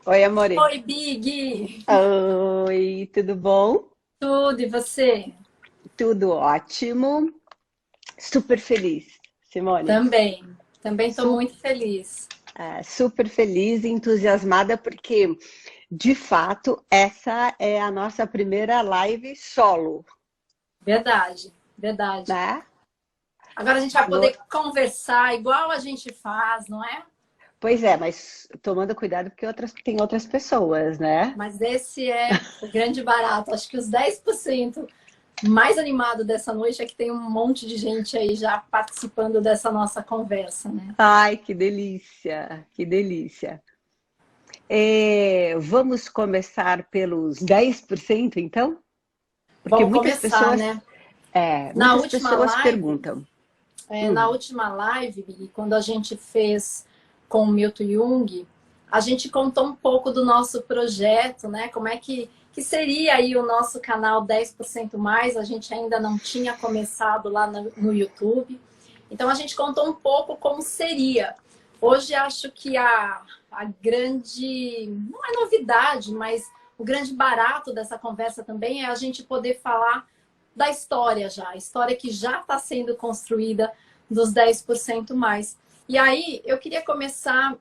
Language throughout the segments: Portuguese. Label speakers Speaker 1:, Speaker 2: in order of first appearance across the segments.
Speaker 1: Oi, amore.
Speaker 2: Oi, Big!
Speaker 1: Oi, tudo bom?
Speaker 2: Tudo, e você?
Speaker 1: Tudo ótimo. Super feliz, Simone.
Speaker 2: Também estou
Speaker 1: Su-
Speaker 2: muito feliz.
Speaker 1: Super feliz e entusiasmada porque, de fato, essa é a nossa primeira live solo,
Speaker 2: Verdade, verdade.
Speaker 1: né?
Speaker 2: Agora a gente vai
Speaker 1: No-
Speaker 2: poder conversar igual a gente faz, não é?
Speaker 1: Pois é, mas tomando cuidado porque tem outras pessoas, né?
Speaker 2: Mas esse é o grande barato. Acho que os 10% mais animado dessa noite é que tem um monte de gente aí já participando dessa nossa conversa, né?
Speaker 1: Ai, que delícia, que delícia. Vamos começar pelos 10%, então? Porque
Speaker 2: Vamos começar, né? Na
Speaker 1: muitas
Speaker 2: última
Speaker 1: pessoas
Speaker 2: live,
Speaker 1: perguntam.
Speaker 2: Na
Speaker 1: Hum,
Speaker 2: última live, Big, quando a gente fez com o Milton Jung, a gente contou um pouco do nosso projeto, né? Como é que seria aí o nosso canal 10% mais. A gente ainda não tinha começado lá no YouTube. Então a gente contou um pouco como seria. Hoje acho que a grande, não é novidade, mas o grande barato dessa conversa também é a gente poder falar da história já, a história que já está sendo construída dos 10% mais. E aí, eu queria começar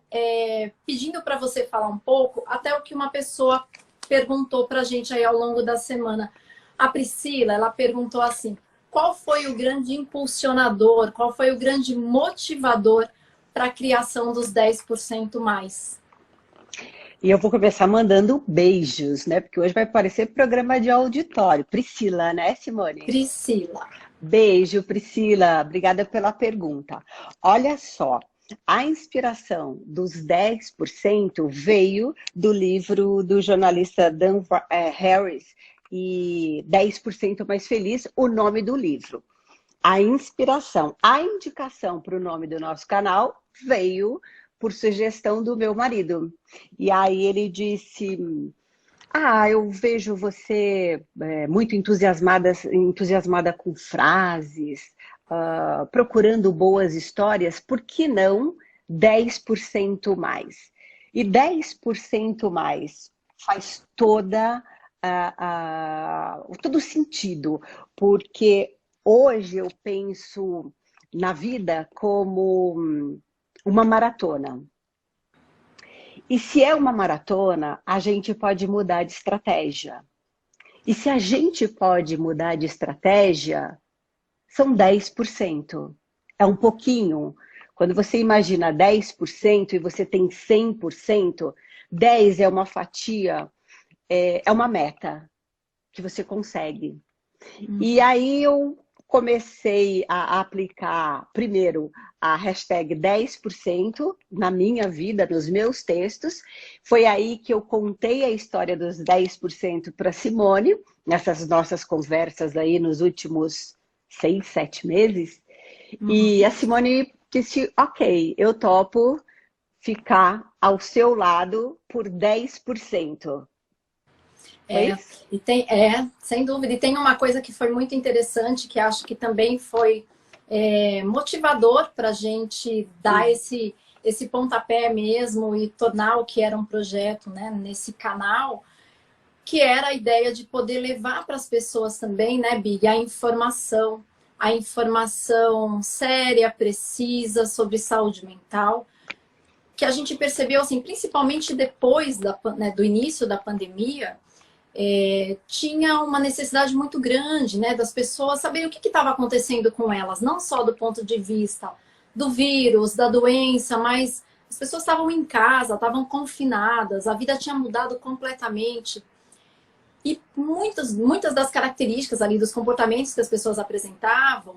Speaker 2: pedindo para você falar um pouco, até o que uma pessoa perguntou para a gente aí ao longo da semana. A Priscila, ela perguntou assim, qual foi o grande impulsionador, qual foi o grande motivador para a criação dos 10% mais?
Speaker 1: e eu vou começar mandando beijos, né? Porque hoje vai parecer programa de auditório. Priscila, né, Simone?
Speaker 2: Priscila.
Speaker 1: Beijo, Priscila. Obrigada pela pergunta. Olha só, a inspiração dos 10% veio do livro do jornalista Harris e 10% mais feliz, o nome do livro. A inspiração, a indicação para o nome do nosso canal veio por sugestão do meu marido. E aí ele disse: eu vejo você muito entusiasmada com frases, procurando boas histórias, por que não 10% mais? E 10% mais faz todo sentido, porque hoje eu penso na vida como uma maratona. E se é uma maratona, a gente pode mudar de estratégia. E se a gente pode mudar de estratégia, são 10%. É um pouquinho. Quando você imagina 10% e você tem 100%, 10 é uma fatia, é uma meta que você consegue. E
Speaker 2: Uhum.
Speaker 1: aí eu comecei a aplicar, primeiro, a hashtag 10% na minha vida, nos meus textos. Foi aí que eu contei a história dos 10% para Simone, nessas nossas conversas aí nos últimos 6, 7 meses. E
Speaker 2: Uhum.
Speaker 1: a Simone disse, ok, eu topo ficar ao seu lado por 10%. Foi
Speaker 2: É,
Speaker 1: isso?
Speaker 2: sem dúvida. E tem uma coisa que foi muito interessante, que acho que também foi motivador para a gente dar esse pontapé mesmo e tornar o que era um projeto, né, nesse canal, que era a ideia de poder levar para as pessoas também, né, Big, a informação séria, precisa sobre saúde mental, que a gente percebeu, assim, principalmente depois né, do início da pandemia, tinha uma necessidade muito grande, né, das pessoas saberem o que estava acontecendo com elas, não só do ponto de vista do vírus, da doença, mas as pessoas estavam em casa, estavam confinadas, a vida tinha mudado completamente. E muitas das características ali dos comportamentos que as pessoas apresentavam,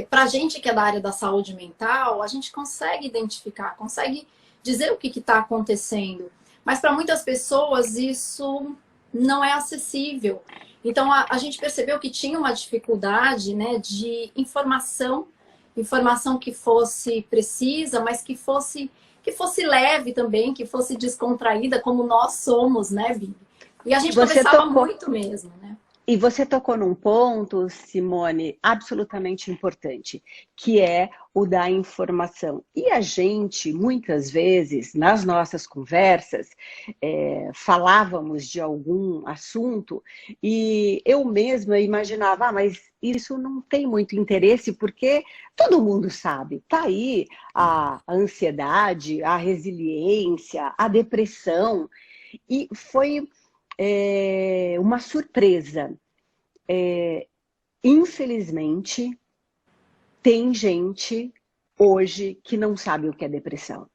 Speaker 2: para a gente que é da área da saúde mental, a gente consegue identificar, consegue dizer o que está acontecendo. Mas para muitas pessoas isso não é acessível. Então a gente percebeu que tinha uma dificuldade, né, de informação que fosse precisa, mas que fosse leve também, que fosse descontraída, como nós somos, né, Bibi? E a
Speaker 1: E
Speaker 2: gente
Speaker 1: você
Speaker 2: conversava
Speaker 1: tocou
Speaker 2: muito mesmo, né?
Speaker 1: E você tocou num ponto, Simone, absolutamente importante, que é o da informação. E a gente, muitas vezes, nas nossas conversas, falávamos de algum assunto e eu mesma imaginava, mas isso não tem muito interesse porque todo mundo sabe. Está aí a ansiedade, a resiliência, a depressão. E foi uma surpresa. Infelizmente, tem gente hoje que não sabe o que é depressão.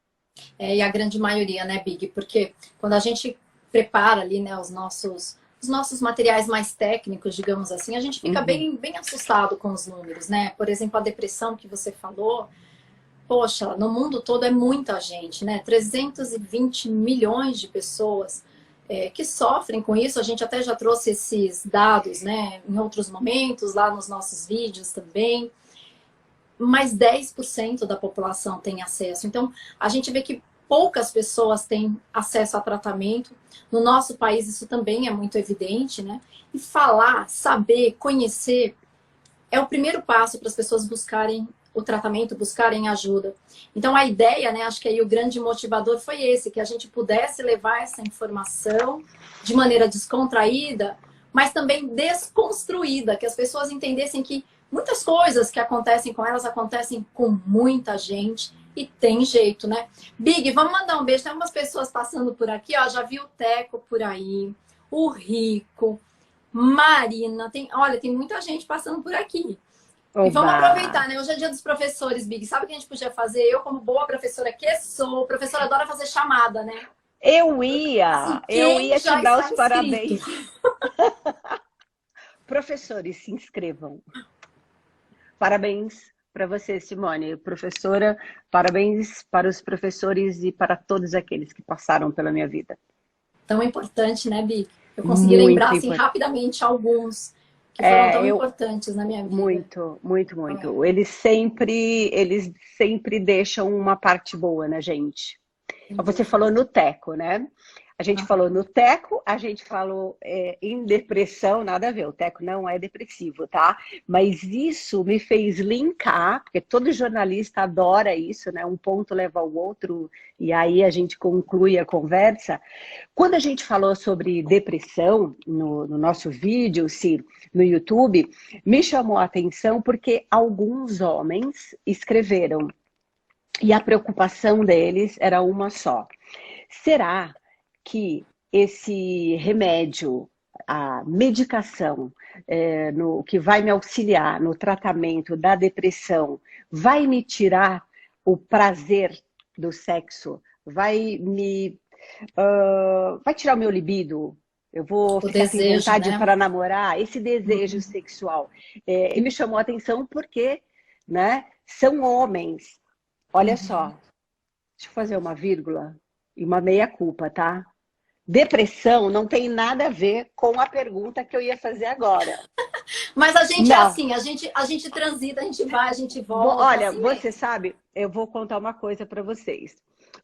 Speaker 2: E a grande maioria, né, Big? Porque quando a gente prepara ali, né, os nossos materiais mais técnicos, digamos assim, a gente fica bem, bem assustado com os números, né? Por exemplo, a depressão que você falou, poxa, no mundo todo é muita gente, né? 320 milhões de pessoas que sofrem com isso. A gente até já trouxe esses dados, né, em outros momentos, lá nos nossos vídeos também. Mas 10% da população tem acesso. Então, a gente vê que poucas pessoas têm acesso a tratamento. No nosso país, isso também é muito evidente, né? E falar, saber, conhecer é o primeiro passo para as pessoas buscarem o tratamento, buscarem ajuda. Então, a ideia, né, acho que aí o grande motivador foi esse, que a gente pudesse levar essa informação de maneira descontraída, mas também desconstruída, que as pessoas entendessem que muitas coisas que acontecem com elas acontecem com muita gente e tem jeito, né? Big, vamos mandar um beijo. Tem algumas pessoas passando por aqui, ó. Já vi o Teco por aí, o Rico, Marina. Olha, tem muita gente passando por aqui.
Speaker 1: Oba.
Speaker 2: E vamos aproveitar, né? Hoje é dia dos professores, Big. Sabe o que a gente podia fazer? Eu, como boa professora que sou, professora adora fazer chamada, né?
Speaker 1: Eu ia te dar os parabéns. Professores, se inscrevam. Parabéns para você, Simone, professora. Parabéns para os professores e para todos aqueles que passaram pela minha vida.
Speaker 2: Tão importante, né, Big? Eu consegui lembrar assim, rapidamente alguns que foram tão importantes na minha vida.
Speaker 1: Muito, muito, muito. Eles sempre deixam uma parte boa na gente. Você falou no Teco, né? A gente falou no Teco, a gente falou em depressão, nada a ver, o Teco não é depressivo, tá? Mas isso me fez linkar, porque todo jornalista adora isso, né? Um ponto leva ao outro, e aí a gente conclui a conversa. Quando a gente falou sobre depressão no nosso vídeo, no YouTube, me chamou a atenção porque alguns homens escreveram, e a preocupação deles era uma só. Será que esse remédio, a medicação, que vai me auxiliar no tratamento da depressão, vai me tirar o prazer do sexo? Vai tirar o meu libido? Eu vou ficar sem vontade, né, para namorar? Esse desejo sexual. E me chamou a atenção porque, né, são homens. Olha só, deixa eu fazer uma vírgula e uma meia-culpa, tá? Depressão não tem nada a ver com a pergunta que eu ia fazer agora.
Speaker 2: Mas a gente é assim, a gente transita, a gente vai, a gente volta.
Speaker 1: Olha,
Speaker 2: assim
Speaker 1: você sabe, eu vou contar uma coisa para vocês.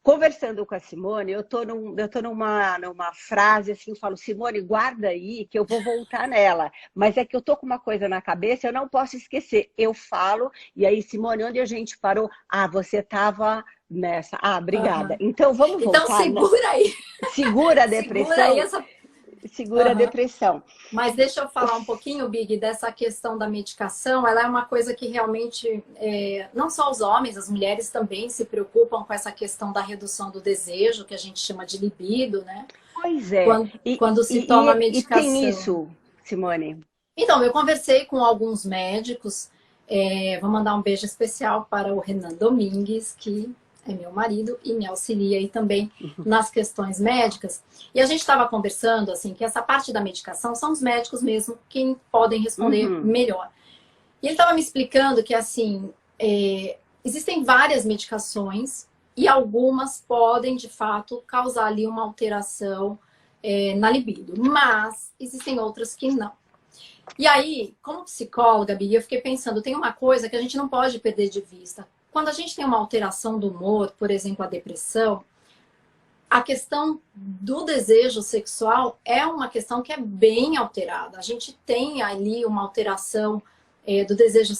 Speaker 1: Conversando com a Simone, eu tô numa frase assim, falo, Simone, guarda aí que eu vou voltar nela. Mas é que eu tô com uma coisa na cabeça, eu não posso esquecer. Eu falo, e aí, Simone, onde a gente parou? Ah, você tava nessa. Ah, obrigada. Então, vamos voltar.
Speaker 2: Então, segura aí.
Speaker 1: Segura a depressão.
Speaker 2: Segura aí essa...
Speaker 1: Segura a depressão.
Speaker 2: Mas deixa eu falar um pouquinho, Big, dessa questão da medicação. Ela é uma coisa que realmente, não só os homens, as mulheres também se preocupam com essa questão da redução do desejo, que a gente chama de libido, né?
Speaker 1: Pois é.
Speaker 2: Quando se toma medicação.
Speaker 1: E tem isso, Simone?
Speaker 2: Então, eu conversei com alguns médicos. Vou mandar um beijo especial para o Renan Domingues, que é meu marido e me auxilia aí também nas questões médicas. E a gente estava conversando, assim, que essa parte da medicação são os médicos mesmo quem podem responder melhor. E ele estava me explicando que, assim, existem várias medicações e algumas podem, de fato, causar ali uma alteração na libido. Mas existem outras que não. E aí, como psicóloga, Bia, eu fiquei pensando, tem uma coisa que a gente não pode perder de vista. Quando a gente tem uma alteração do humor, por exemplo, a depressão, A questão do desejo sexual é uma questão que é bem alterada. A gente tem ali uma alteração do desejo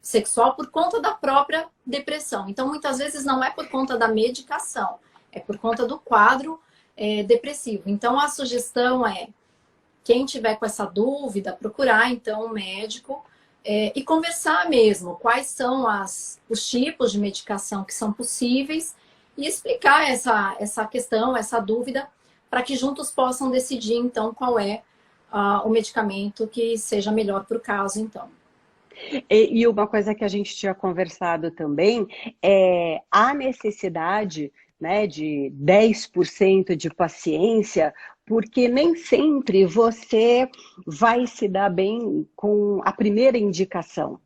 Speaker 2: sexual por conta da própria depressão. Então, muitas vezes não é por conta da medicação, é por conta do quadro depressivo. Então, a sugestão é, quem tiver com essa dúvida, procurar então um médico e conversar mesmo quais são os tipos de medicação que são possíveis e explicar essa questão, essa dúvida, para que juntos possam decidir, então, qual é o medicamento que seja melhor para o caso, então.
Speaker 1: E uma coisa que a gente tinha conversado também é a necessidade, né, de 10% de paciência, porque nem sempre você vai se dar bem com a primeira indicação.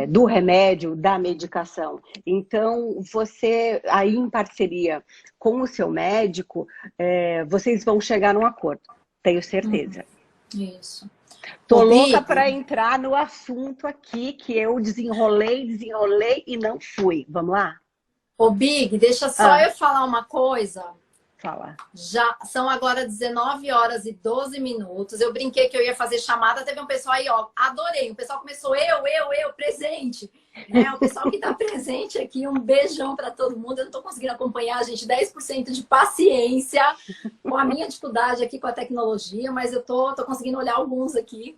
Speaker 1: Do remédio, da medicação. Então, você, aí em parceria com o seu médico, vocês vão chegar num acordo, tenho certeza.
Speaker 2: Isso.
Speaker 1: Tô louca para entrar no assunto aqui, que eu desenrolei e não fui. Vamos lá?
Speaker 2: Ô, Big, deixa só eu falar uma coisa.
Speaker 1: Fala.
Speaker 2: Já são agora 19 horas e 12 minutos. Eu brinquei que eu ia fazer chamada, teve um pessoal aí, ó, adorei. O pessoal começou, eu, presente. Né? O pessoal que tá presente aqui, um beijão para todo mundo. Eu não tô conseguindo acompanhar, gente, 10% de paciência com a minha dificuldade aqui com a tecnologia, mas eu tô conseguindo olhar alguns aqui.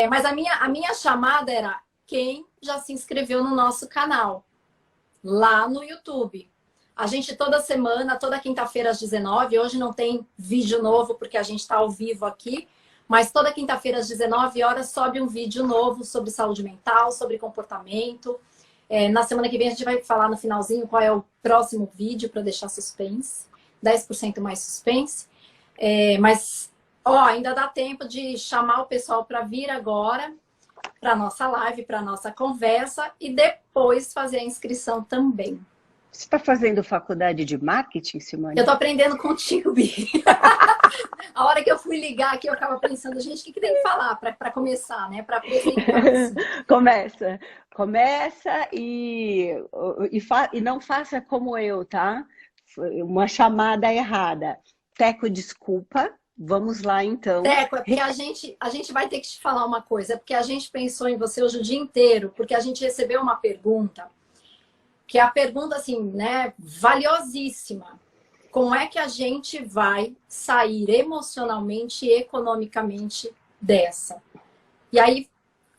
Speaker 2: Mas a minha chamada era quem já se inscreveu no nosso canal, lá no YouTube. A gente toda semana, toda quinta-feira às 19, hoje não tem vídeo novo porque a gente está ao vivo aqui, mas toda quinta-feira às 19 horas sobe um vídeo novo sobre saúde mental, sobre comportamento. Na semana que vem a gente vai falar no finalzinho qual é o próximo vídeo para deixar suspense, 10% mais suspense. Mas ainda dá tempo de chamar o pessoal para vir agora para a nossa live, para a nossa conversa e depois fazer a inscrição também.
Speaker 1: Você está fazendo faculdade de marketing, Simone?
Speaker 2: Eu estou aprendendo contigo, Bi. A hora que eu fui ligar aqui, eu estava pensando, gente, o que tem que falar para começar, né? Para apresentar. Assim.
Speaker 1: Começa e não faça como eu, tá? Uma chamada errada. Teco, desculpa. Vamos lá, então.
Speaker 2: Teco, é porque a gente vai ter que te falar uma coisa. É porque a gente pensou em você hoje o dia inteiro, porque a gente recebeu uma pergunta que é a pergunta, assim, né, valiosíssima. Como é que a gente vai sair emocionalmente e economicamente dessa? E aí,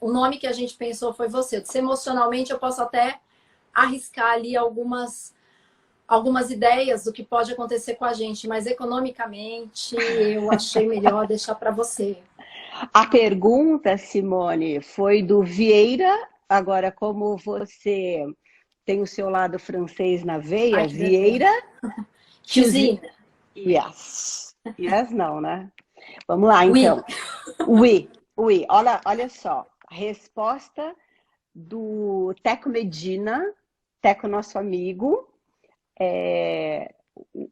Speaker 2: o nome que a gente pensou foi você. Se emocionalmente, eu posso até arriscar ali algumas ideias do que pode acontecer com a gente, mas economicamente, eu achei melhor deixar para você.
Speaker 1: A pergunta, Simone, foi do Vieira. Agora, como você tem o seu lado francês na veia, Vieira.
Speaker 2: Cuisine.
Speaker 1: Yes. Yes, não, né? Vamos lá, então. Oui. Olha só. A resposta do Teco Medina, Teco, nosso amigo,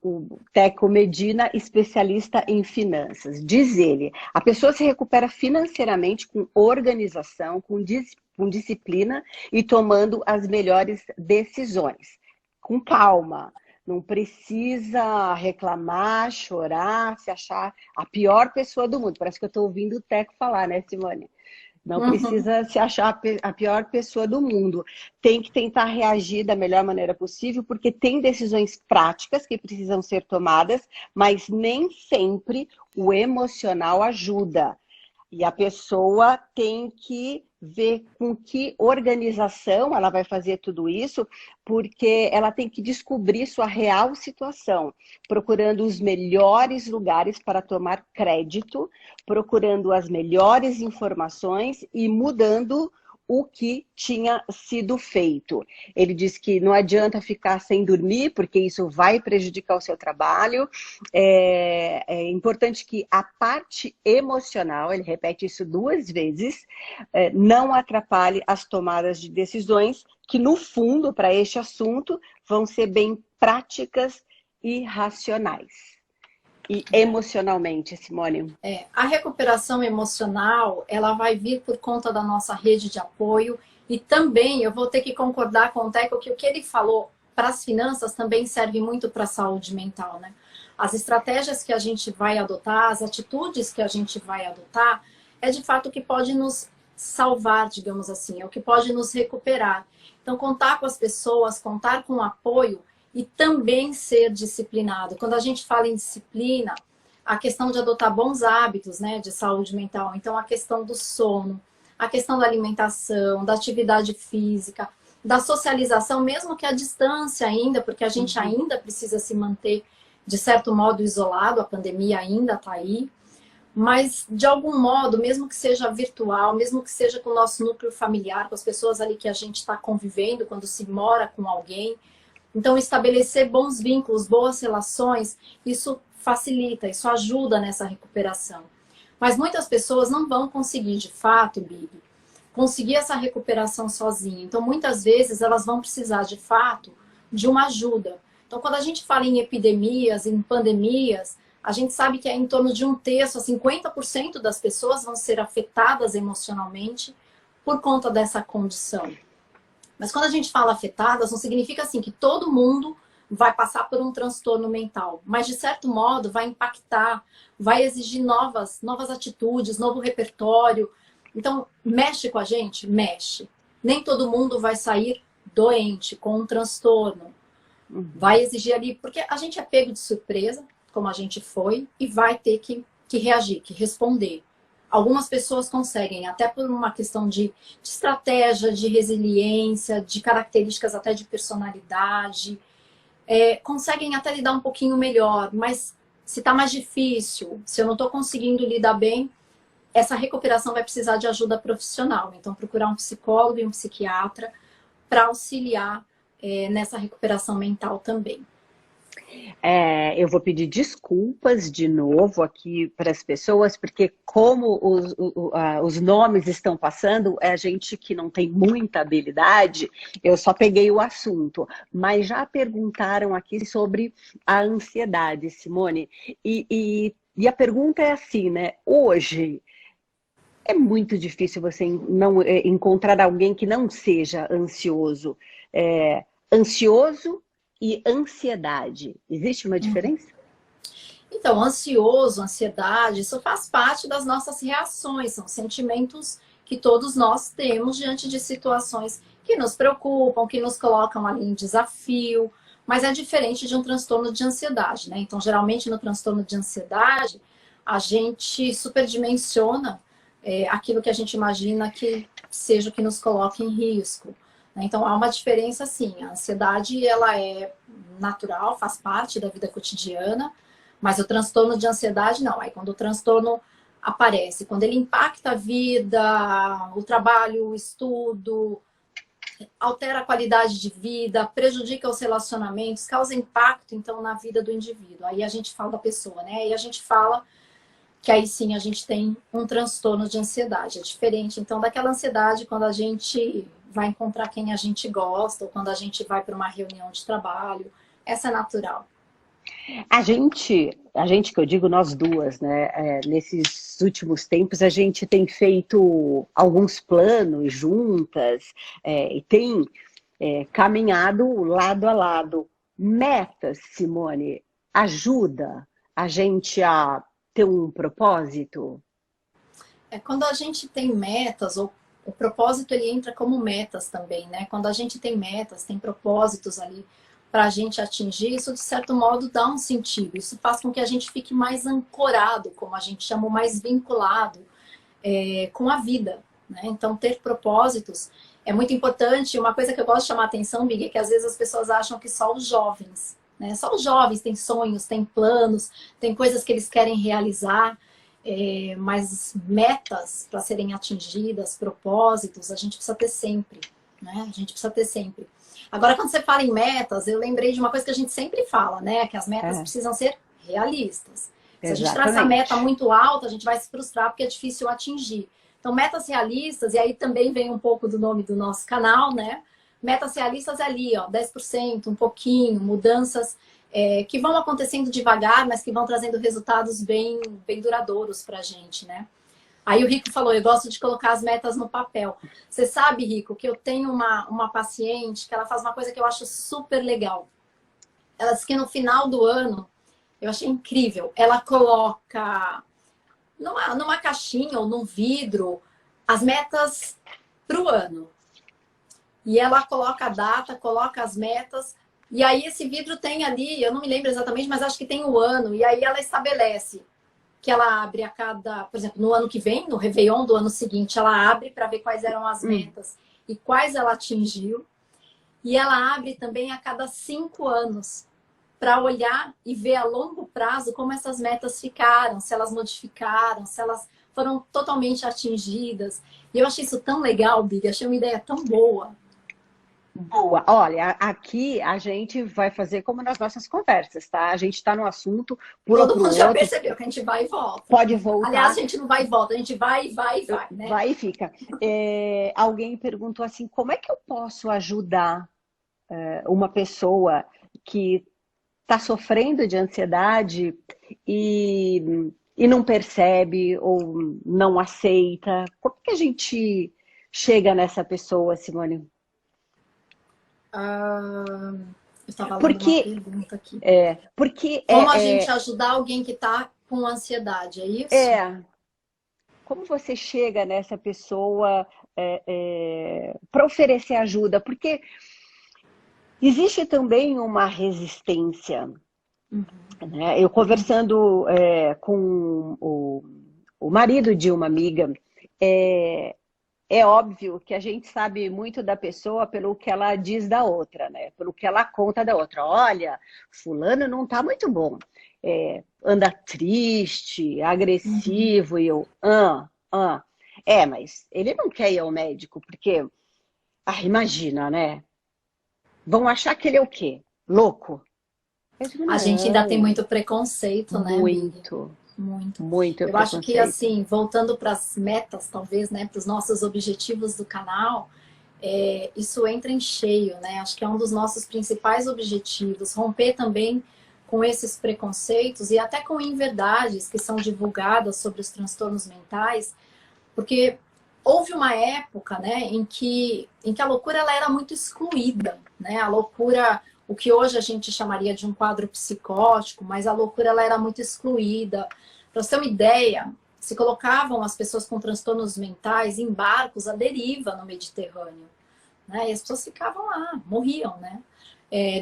Speaker 1: o Teco Medina, especialista em finanças. Diz ele, a pessoa se recupera financeiramente com organização, com disciplina e tomando as melhores decisões. Com calma, não precisa reclamar, chorar, se achar a pior pessoa do mundo. Parece que eu estou ouvindo o Teco falar, né, Simone? Não precisa se achar a pior pessoa do mundo. Tem que tentar reagir da melhor maneira possível, porque tem decisões práticas que precisam ser tomadas, mas nem sempre o emocional ajuda. E a pessoa tem que ver com que organização ela vai fazer tudo isso, porque ela tem que descobrir sua real situação, procurando os melhores lugares para tomar crédito, procurando as melhores informações e mudando o que tinha sido feito. Ele diz que não adianta ficar sem dormir, porque isso vai prejudicar o seu trabalho. É importante que a parte emocional, ele repete isso 2 vezes, não atrapalhe as tomadas de decisões, que no fundo, para este assunto, vão ser bem práticas e racionais. E emocionalmente, Simone?
Speaker 2: A recuperação emocional, ela vai vir por conta da nossa rede de apoio e também eu vou ter que concordar com o Teco que o que ele falou para as finanças também serve muito para a saúde mental, né? As estratégias que a gente vai adotar, as atitudes que a gente vai adotar, é de fato o que pode nos salvar, digamos assim, é o que pode nos recuperar. Então, contar com as pessoas, contar com o apoio e também ser disciplinado. Quando a gente fala em disciplina, a questão de adotar bons hábitos, né, de saúde mental, então a questão do sono, a questão da alimentação, da atividade física, da socialização, mesmo que à distância ainda, porque a gente ainda precisa se manter, de certo modo, isolado, a pandemia ainda está aí, mas de algum modo, mesmo que seja virtual, mesmo que seja com o nosso núcleo familiar, com as pessoas ali que a gente está convivendo, quando se mora com alguém, então estabelecer bons vínculos, boas relações, isso facilita, isso ajuda nessa recuperação. Mas muitas pessoas não vão conseguir, de fato, Bibi, conseguir essa recuperação sozinha. Então, muitas vezes, elas vão precisar, de fato, de uma ajuda. Então, quando a gente fala em epidemias, em pandemias, a gente sabe que é em torno de 1/3, a 50% das pessoas vão ser afetadas emocionalmente por conta dessa condição. Mas quando a gente fala afetadas, não significa assim que todo mundo vai passar por um transtorno mental. Mas, de certo modo, vai impactar, vai exigir novas atitudes, novo repertório. Então, mexe com a gente? Mexe. Nem todo mundo vai sair doente, com um transtorno. Vai exigir ali, porque a gente é pego de surpresa, como a gente foi, e vai ter que reagir, que responder. Algumas pessoas conseguem, até por uma questão de estratégia, de resiliência, de características até de personalidade, conseguem até lidar um pouquinho melhor, mas se está mais difícil, se eu não estou conseguindo lidar bem, essa recuperação vai precisar de ajuda profissional. Então, procurar um psicólogo e um psiquiatra para auxiliar nessa recuperação mental também.
Speaker 1: Eu vou pedir desculpas de novo aqui para as pessoas, porque como os nomes estão passando, é a gente que não tem muita habilidade, eu só peguei o assunto. Mas já perguntaram aqui sobre a ansiedade, Simone. E a pergunta é assim, né? Hoje é muito difícil você não encontrar alguém que não seja ansioso. Ansioso e ansiedade. Existe uma diferença?
Speaker 2: Então, ansioso, ansiedade, isso faz parte das nossas reações, são sentimentos que todos nós temos diante de situações que nos preocupam, que nos colocam ali em desafio, mas é diferente de um transtorno de ansiedade, né? Então, geralmente no transtorno de ansiedade, a gente superdimensiona aquilo que a gente imagina que seja o que nos coloque em risco. Então, há uma diferença, sim. A ansiedade, ela é natural, faz parte da vida cotidiana, mas o transtorno de ansiedade, não. Aí, quando o transtorno aparece, quando ele impacta a vida, o trabalho, o estudo, altera a qualidade de vida, prejudica os relacionamentos, causa impacto, então, na vida do indivíduo. Aí a gente fala da pessoa, né? E a gente fala que aí sim a gente tem um transtorno de ansiedade. É diferente, então, daquela ansiedade quando a gente vai encontrar quem a gente gosta, ou quando a gente vai para uma reunião de trabalho. Essa é natural.
Speaker 1: A gente que eu digo nós duas, né? Nesses últimos tempos a gente tem feito alguns planos juntas e tem caminhado lado a lado. Metas, Simone, ajuda a gente a ter um propósito?
Speaker 2: Quando a gente tem metas, ou o propósito ele entra como metas também, né? Quando a gente tem metas, tem propósitos ali para a gente atingir, isso de certo modo dá um sentido. Isso faz com que a gente fique mais ancorado, como a gente chama, mais vinculado com a vida, né? Então, ter propósitos é muito importante. Uma coisa que eu gosto de chamar a atenção, Big, é que às vezes as pessoas acham que só os jovens, né? Só os jovens têm sonhos, têm planos, têm coisas que eles querem realizar. Mas metas para serem atingidas, propósitos, a gente precisa ter sempre, né? A gente precisa ter sempre. Agora, quando você fala em metas, eu lembrei de uma coisa que a gente sempre fala, né? Que as metas precisam ser realistas. Se a gente traçar meta muito alta, a gente vai se frustrar porque é difícil atingir. Então, metas realistas, e aí também vem um pouco do nome do nosso canal, né? Metas realistas é ali, ó, 10%, um pouquinho, mudanças que vão acontecendo devagar, mas que vão trazendo resultados bem duradouros para a gente, né? Aí o Rico falou, eu gosto de colocar as metas no papel. Você sabe, Rico, que eu tenho uma paciente que ela faz uma coisa que eu acho super legal. Ela disse que no final do ano, eu achei incrível, ela coloca numa caixinha ou num vidro as metas para o ano. E ela coloca a data, coloca as metas, e aí esse vidro tem ali, eu não me lembro exatamente, mas acho que tem o ano, e aí ela estabelece que ela abre a cada, por exemplo, no ano que vem, no Réveillon do ano seguinte, ela abre para ver quais eram as metas e quais ela atingiu. E ela abre também a cada 5 anos para olhar e ver a longo prazo como essas metas ficaram, se elas modificaram, se elas foram totalmente atingidas. E eu achei isso tão legal, Big, achei uma ideia tão boa.
Speaker 1: Boa. Olha, aqui a gente vai fazer como nas nossas conversas, tá? A gente está no assunto, pula
Speaker 2: Todo
Speaker 1: para o
Speaker 2: mundo já
Speaker 1: outro,
Speaker 2: percebeu que a gente vai e volta.
Speaker 1: pode voltar.
Speaker 2: Aliás, a gente não vai e volta, a gente vai, né?
Speaker 1: Vai e fica. Alguém perguntou assim, como é que eu posso ajudar uma pessoa que está sofrendo de ansiedade e não percebe ou não aceita? Como que a gente chega nessa pessoa, Simone?
Speaker 2: Eu estava lendo uma
Speaker 1: Porque,
Speaker 2: pergunta aqui.
Speaker 1: porque
Speaker 2: Como a gente ajudar alguém que está com ansiedade, é isso?
Speaker 1: como você chega nessa pessoa para oferecer ajuda? Porque existe também uma resistência. Né? Eu conversando com o marido de uma amiga, é óbvio que a gente sabe muito da pessoa pelo que ela diz da outra, né? Pelo que ela conta da outra. Olha, fulano não tá muito bom. Anda triste, agressivo, e eu, mas ele não quer ir ao médico, porque, imagina, né? Vão achar que ele é o quê? Louco? Eu digo,
Speaker 2: A gente ainda tem
Speaker 1: não,
Speaker 2: muito preconceito, né, Big?
Speaker 1: muito,
Speaker 2: Muito.
Speaker 1: muito
Speaker 2: Eu acho que,
Speaker 1: preconceito.
Speaker 2: assim, voltando para as metas, talvez, né, para os nossos objetivos do canal, isso entra em cheio, né? Acho que é um dos nossos principais objetivos, romper também com esses preconceitos e até com inverdades que são divulgadas sobre os transtornos mentais, porque houve uma época, né, em que a loucura ela era muito excluída, né? A loucura, o que hoje a gente chamaria de um quadro psicótico, mas a loucura ela era muito excluída. Para você ter uma ideia, se colocavam as pessoas com transtornos mentais em barcos à deriva no Mediterrâneo, né? E as pessoas ficavam lá, morriam, né?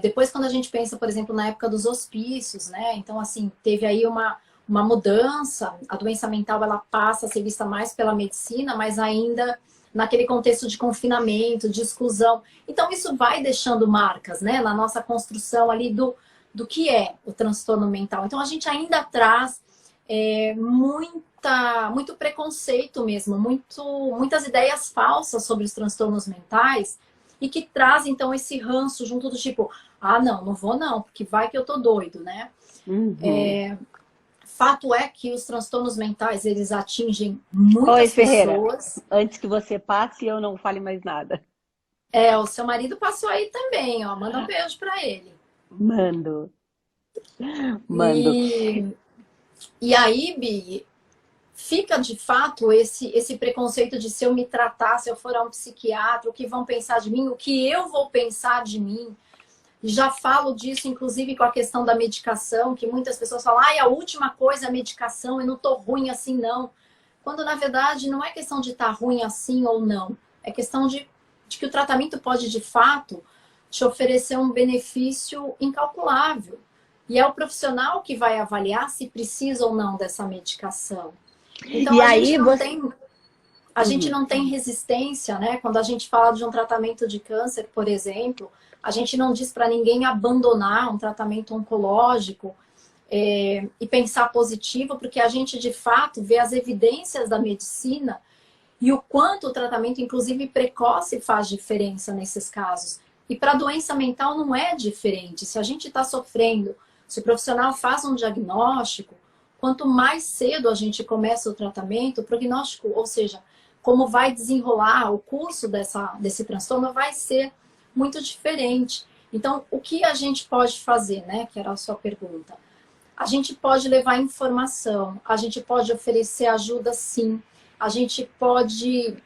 Speaker 2: Depois, quando a gente pensa, por exemplo, na época dos hospícios, né? Então, assim, teve aí uma mudança, a doença mental ela passa a ser vista mais pela medicina, mas ainda naquele contexto de confinamento, de exclusão. Então, isso vai deixando marcas, né? Na nossa construção ali do que é o transtorno mental. Então, a gente ainda traz muito preconceito mesmo, muitas ideias falsas sobre os transtornos mentais e que traz, então, esse ranço junto do tipo, não vou não, porque vai que eu tô doido, né? Fato é que os transtornos mentais, eles atingem muitas
Speaker 1: Ferreira,
Speaker 2: pessoas.
Speaker 1: antes que você passe, eu não fale mais nada.
Speaker 2: O seu marido passou aí também, ó, manda um beijo para ele.
Speaker 1: Mando.
Speaker 2: E aí, Bi, fica de fato esse preconceito de se eu me tratar, se eu for a um psiquiatra, o que vão pensar de mim, o que eu vou pensar de mim. Já falo disso, inclusive, com a questão da medicação, que muitas pessoas falam, a última coisa é a medicação, eu não tô ruim assim, não. Quando, na verdade, não é questão de estar ruim assim ou não. É questão de que o tratamento pode, de fato, te oferecer um benefício incalculável. E é o profissional que vai avaliar se precisa ou não dessa medicação. Então,
Speaker 1: e
Speaker 2: a
Speaker 1: aí
Speaker 2: gente não tem... A gente não tem resistência, né? Quando a gente fala de um tratamento de câncer, por exemplo, a gente não diz para ninguém abandonar um tratamento oncológico e pensar positivo, porque a gente, de fato, vê as evidências da medicina e o quanto o tratamento, inclusive precoce, faz diferença nesses casos. E para a doença mental não é diferente. Se a gente está sofrendo, se o profissional faz um diagnóstico, quanto mais cedo a gente começa o tratamento, o prognóstico, ou seja, como vai desenrolar o curso desse transtorno, vai ser muito diferente. Então, o que a gente pode fazer, né? Que era a sua pergunta. A gente pode levar informação, a gente pode oferecer ajuda, sim. a gente pode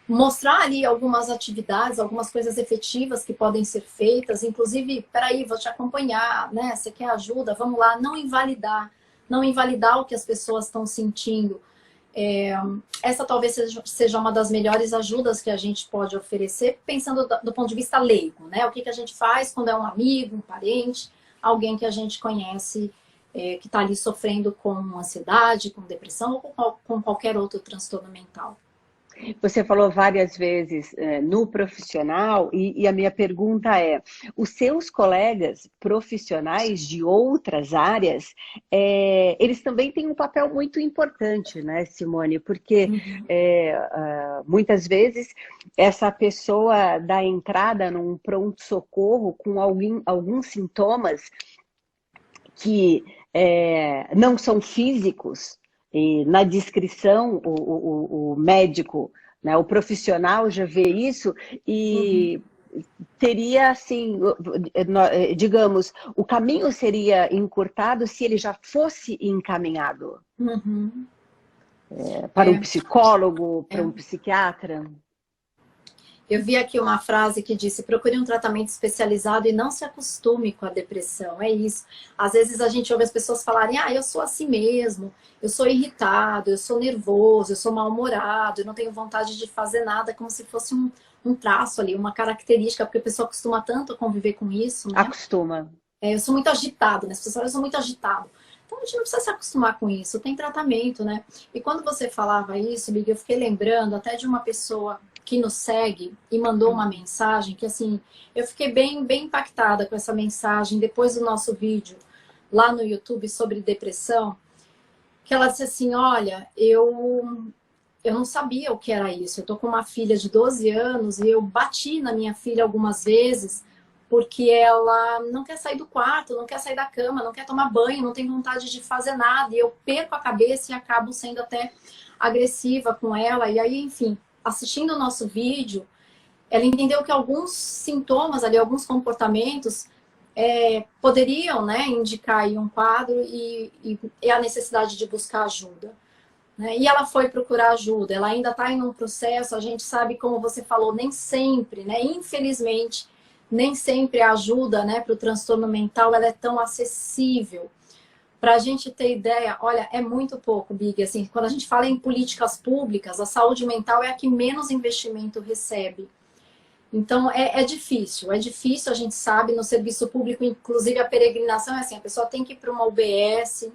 Speaker 2: mostrar ali algumas atividades, algumas coisas efetivas que podem ser feitas, inclusive, peraí, vou te acompanhar, né? Você quer ajuda? Vamos lá, não invalidar o que as pessoas estão sentindo. Essa talvez seja uma das melhores ajudas que a gente pode oferecer, pensando do ponto de vista leigo, né? O que a gente faz quando é um amigo, um parente, alguém que a gente conhece, que está ali sofrendo com ansiedade, com depressão ou com qualquer outro transtorno mental.
Speaker 1: Você falou várias vezes no profissional e a minha pergunta é, os seus colegas profissionais de outras áreas, eles também têm um papel muito importante, né, Simone? Porque muitas vezes essa pessoa dá entrada num pronto-socorro com alguns sintomas que não são físicos. E na descrição, o médico, né, o profissional já vê isso e teria, assim, digamos, o caminho seria encurtado se ele já fosse encaminhado para um psicólogo, para um psiquiatra.
Speaker 2: Eu vi aqui uma frase que disse: procure um tratamento especializado e não se acostume com a depressão. É isso. Às vezes a gente ouve as pessoas falarem: eu sou assim mesmo, eu sou irritado, eu sou nervoso, eu sou mal-humorado, eu não tenho vontade de fazer nada, como se fosse um traço ali, uma característica, porque a pessoa acostuma tanto a conviver com isso, né?
Speaker 1: Acostuma.
Speaker 2: Eu sou muito agitado, né? As pessoas falam: eu sou muito agitado. Então a gente não precisa se acostumar com isso, tem tratamento, né? E quando você falava isso, Big, eu fiquei lembrando até de uma pessoa que nos segue e mandou uma mensagem que, assim, eu fiquei bem impactada com essa mensagem depois do nosso vídeo lá no YouTube sobre depressão, que ela disse assim: olha, eu não sabia o que era isso. Eu tô com uma filha de 12 anos e eu bati na minha filha algumas vezes porque ela não quer sair do quarto, não quer sair da cama, não quer tomar banho, não tem vontade de fazer nada. E eu perco a cabeça e acabo sendo até agressiva com ela. E aí, enfim, assistindo o nosso vídeo, ela entendeu que alguns sintomas ali, alguns comportamentos poderiam, né, indicar aí um quadro e a necessidade de buscar ajuda. Né? E ela foi procurar ajuda, ela ainda está em um processo, a gente sabe, como você falou, nem sempre, né, infelizmente, nem sempre a ajuda, né, para o transtorno mental ela é tão acessível. Para a gente ter ideia, olha, é muito pouco, Big. Assim, quando a gente fala em políticas públicas, a saúde mental é a que menos investimento recebe. Então, é difícil, a gente sabe, no serviço público, inclusive a peregrinação é assim, a pessoa tem que ir para uma UBS,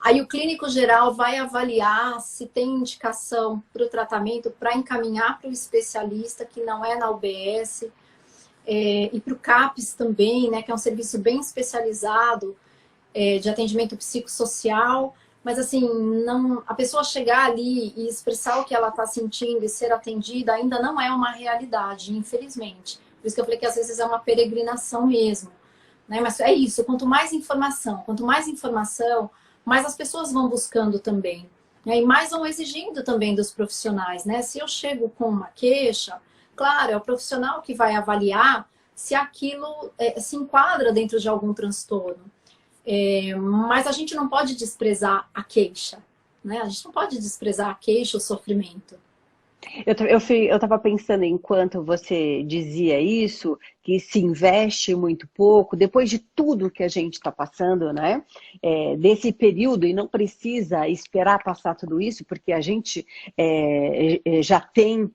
Speaker 2: aí o clínico geral vai avaliar se tem indicação para o tratamento, para encaminhar para o especialista, que não é na UBS, e para o CAPS também, né, que é um serviço bem especializado, de atendimento psicossocial, mas assim, não, a pessoa chegar ali e expressar o que ela está sentindo e ser atendida ainda não é uma realidade, infelizmente. Por isso que eu falei que às vezes é uma peregrinação mesmo. Né? Mas é isso, quanto mais informação, mais as pessoas vão buscando também. Né? E mais vão exigindo também dos profissionais. Né? Se eu chego com uma queixa, claro, é o profissional que vai avaliar se aquilo se enquadra dentro de algum transtorno. Mas a gente não pode desprezar a queixa, né? A gente não pode desprezar a queixa, o sofrimento.
Speaker 1: Eu estava pensando, enquanto você dizia isso, que se investe muito pouco, depois de tudo que a gente está passando, né? Desse período, e não precisa esperar passar tudo isso, porque a gente já tem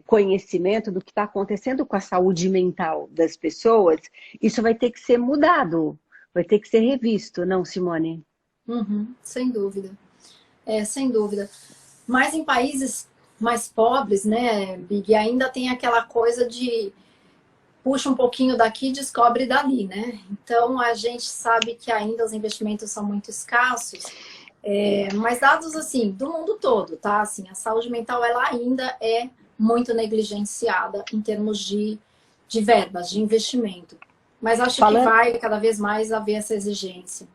Speaker 1: conhecimento do que está acontecendo com a saúde mental das pessoas, isso vai ter que ser mudado. Vai ter que ser revisto, não, Simone?
Speaker 2: Sem dúvida. Sem dúvida. Mas em países mais pobres, né, Big, ainda tem aquela coisa de puxa um pouquinho daqui e descobre dali, né? Então a gente sabe que ainda os investimentos são muito escassos, mas dados assim, do mundo todo, tá? Assim, a saúde mental ela ainda é muito negligenciada em termos de verbas, de investimento. Mas acho que vai cada vez mais haver essa exigência.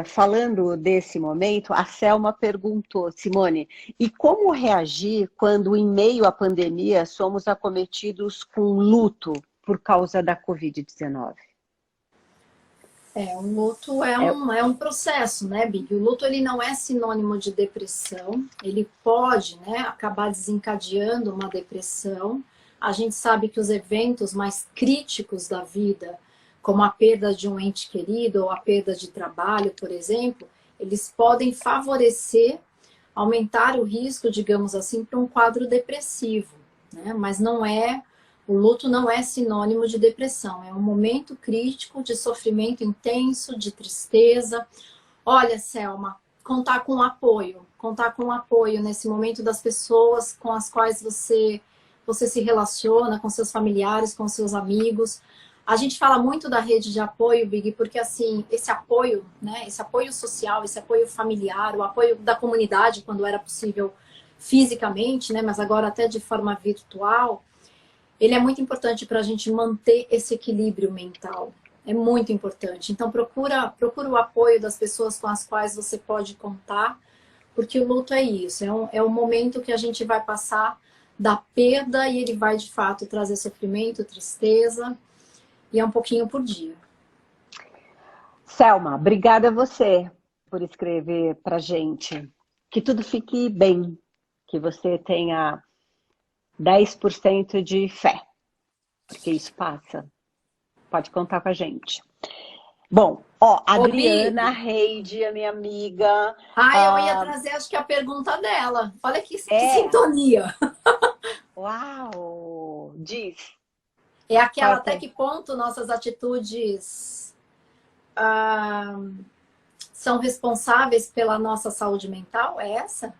Speaker 1: Falando desse momento, a Selma perguntou, Simone, e como reagir quando, em meio à pandemia, somos acometidos com luto por causa da Covid-19?
Speaker 2: O luto é um processo, né, Big? O luto ele não é sinônimo de depressão, ele pode, né, acabar desencadeando uma depressão. A gente sabe que os eventos mais críticos da vida, como a perda de um ente querido ou a perda de trabalho, por exemplo, eles podem favorecer, aumentar o risco, digamos assim, para um quadro depressivo, né? Mas o luto não é sinônimo de depressão, é um momento crítico de sofrimento intenso, de tristeza. Olha, Selma, contar com apoio nesse momento das pessoas com as quais você se relaciona, com seus familiares, com seus amigos. A gente fala muito da rede de apoio, Big, porque assim, esse apoio, né, esse apoio social, esse apoio familiar, o apoio da comunidade, quando era possível fisicamente, né, mas agora até de forma virtual, ele é muito importante para a gente manter esse equilíbrio mental. É muito importante. Então, procura o apoio das pessoas com as quais você pode contar, porque o luto é isso. É um momento que a gente vai passar da perda e ele vai, de fato, trazer sofrimento, tristeza, e é um pouquinho por dia.
Speaker 1: Selma, obrigada a você por escrever pra gente. Que tudo fique bem, que você tenha 10% de fé, porque isso passa. Pode contar com a gente. Bom, ó, Adriana Reide, a minha amiga.
Speaker 2: Eu ia trazer, acho que a pergunta dela. Olha que sintonia.
Speaker 1: Uau! Diz.
Speaker 2: É aquela até que ponto nossas atitudes são responsáveis pela nossa saúde mental? É essa?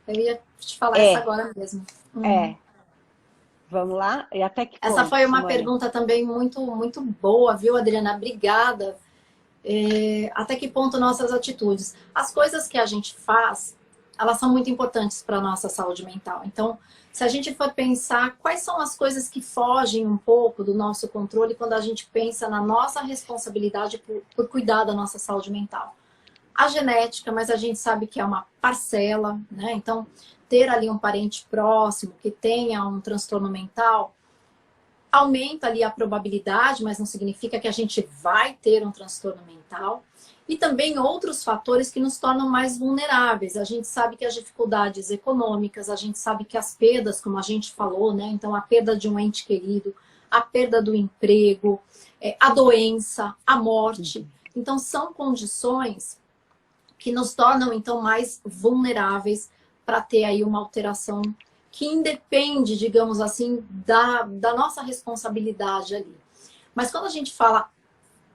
Speaker 2: Eu ia te falar essa agora mesmo.
Speaker 1: Vamos lá? E até que ponto,
Speaker 2: essa foi uma
Speaker 1: Simone?
Speaker 2: Pergunta também muito, muito boa, viu, Adriana? Obrigada. Até que ponto nossas atitudes? As coisas que a gente faz, elas são muito importantes para a nossa saúde mental. Então, se a gente for pensar quais são as coisas que fogem um pouco do nosso controle quando a gente pensa na nossa responsabilidade por cuidar da nossa saúde mental. A genética, mas a gente sabe que é uma parcela, né? Então, ter ali um parente próximo que tenha um transtorno mental aumenta ali a probabilidade, mas não significa que a gente vai ter um transtorno mental. E também outros fatores que nos tornam mais vulneráveis. A gente sabe que as dificuldades econômicas, a gente sabe que as perdas, como a gente falou, né? Então, a perda de um ente querido, a perda do emprego, a doença, a morte. Então, são condições que nos tornam, então, mais vulneráveis para ter aí uma alteração que independe, digamos assim, da nossa responsabilidade ali. Mas quando a gente fala,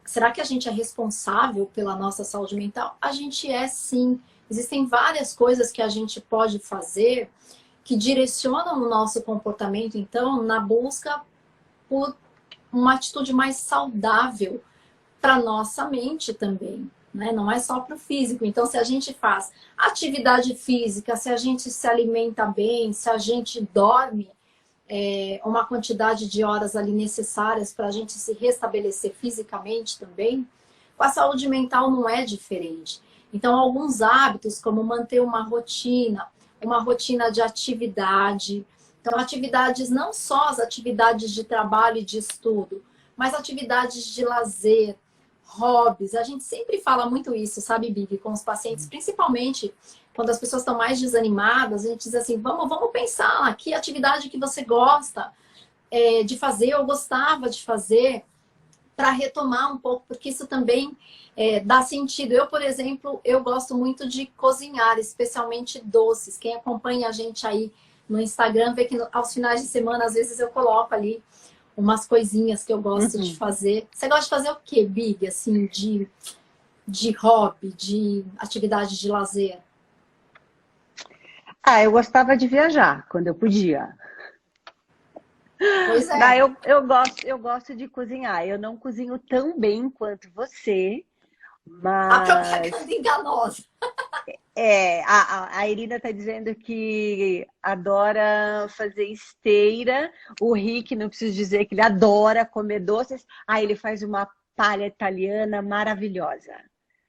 Speaker 2: será que a gente é responsável pela nossa saúde mental? A gente é sim. Existem várias coisas que a gente pode fazer que direcionam o nosso comportamento, então, na busca por uma atitude mais saudável para nossa mente também. Né? Não é só para o físico. Então, se a gente faz atividade física, se a gente se alimenta bem, se a gente dorme uma quantidade de horas ali necessárias para a gente se restabelecer fisicamente também, com a saúde mental não é diferente. Então, alguns hábitos, como manter uma rotina de atividade. Então, atividades, não só as atividades de trabalho e de estudo, mas atividades de lazer, hobbies. A gente sempre fala muito isso, sabe, Bibi, com os pacientes, principalmente quando as pessoas estão mais desanimadas, a gente diz assim, vamos pensar que atividade que você gosta de fazer ou gostava de fazer para retomar um pouco, porque isso também dá sentido. Eu, por exemplo, eu gosto muito de cozinhar, especialmente doces. Quem acompanha a gente aí no Instagram vê que aos finais de semana, às vezes eu coloco ali umas coisinhas que eu gosto de fazer. Você gosta de fazer o quê, Big? Assim, de hobby, de atividade de lazer?
Speaker 1: Eu gostava de viajar quando eu podia.
Speaker 2: Pois é.
Speaker 1: Eu gosto de cozinhar. Eu não cozinho tão bem quanto você, mas...
Speaker 2: A propaganda enganosa.
Speaker 1: A Irina está dizendo que adora fazer esteira. O Rick, não preciso dizer que ele adora comer doces. Ele faz uma palha italiana maravilhosa.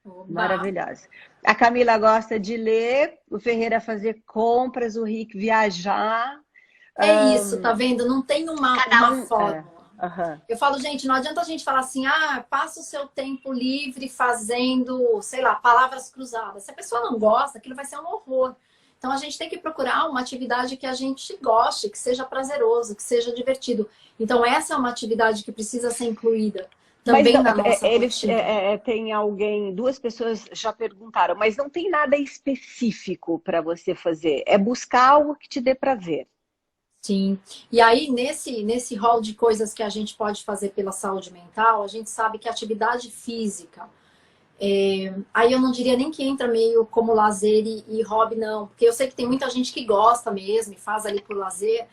Speaker 2: Oba.
Speaker 1: Maravilhosa. A Camila gosta de ler, o Ferreira fazer compras, o Rick viajar.
Speaker 2: É isso, tá vendo? Não tem uma fórmula.
Speaker 1: Aham.
Speaker 2: Eu falo, gente, não adianta a gente falar assim, ah, passa o seu tempo livre fazendo, sei lá, palavras cruzadas. Se a pessoa não gosta, aquilo vai ser um horror. Então a gente tem que procurar uma atividade que a gente goste, que seja prazeroso, que seja divertido. Então essa é uma atividade que precisa ser incluída
Speaker 1: Mas
Speaker 2: também
Speaker 1: não,
Speaker 2: na nossa
Speaker 1: eles
Speaker 2: rotina.
Speaker 1: tem alguém, duas pessoas já perguntaram, mas não tem nada específico para você fazer. É buscar algo que te dê prazer.
Speaker 2: Sim. E aí, nesse rol de coisas que a gente pode fazer pela saúde mental, a gente sabe que a atividade física, aí eu não diria nem que entra meio como lazer e hobby, não. Porque eu sei que tem muita gente que gosta mesmo e faz ali por lazer,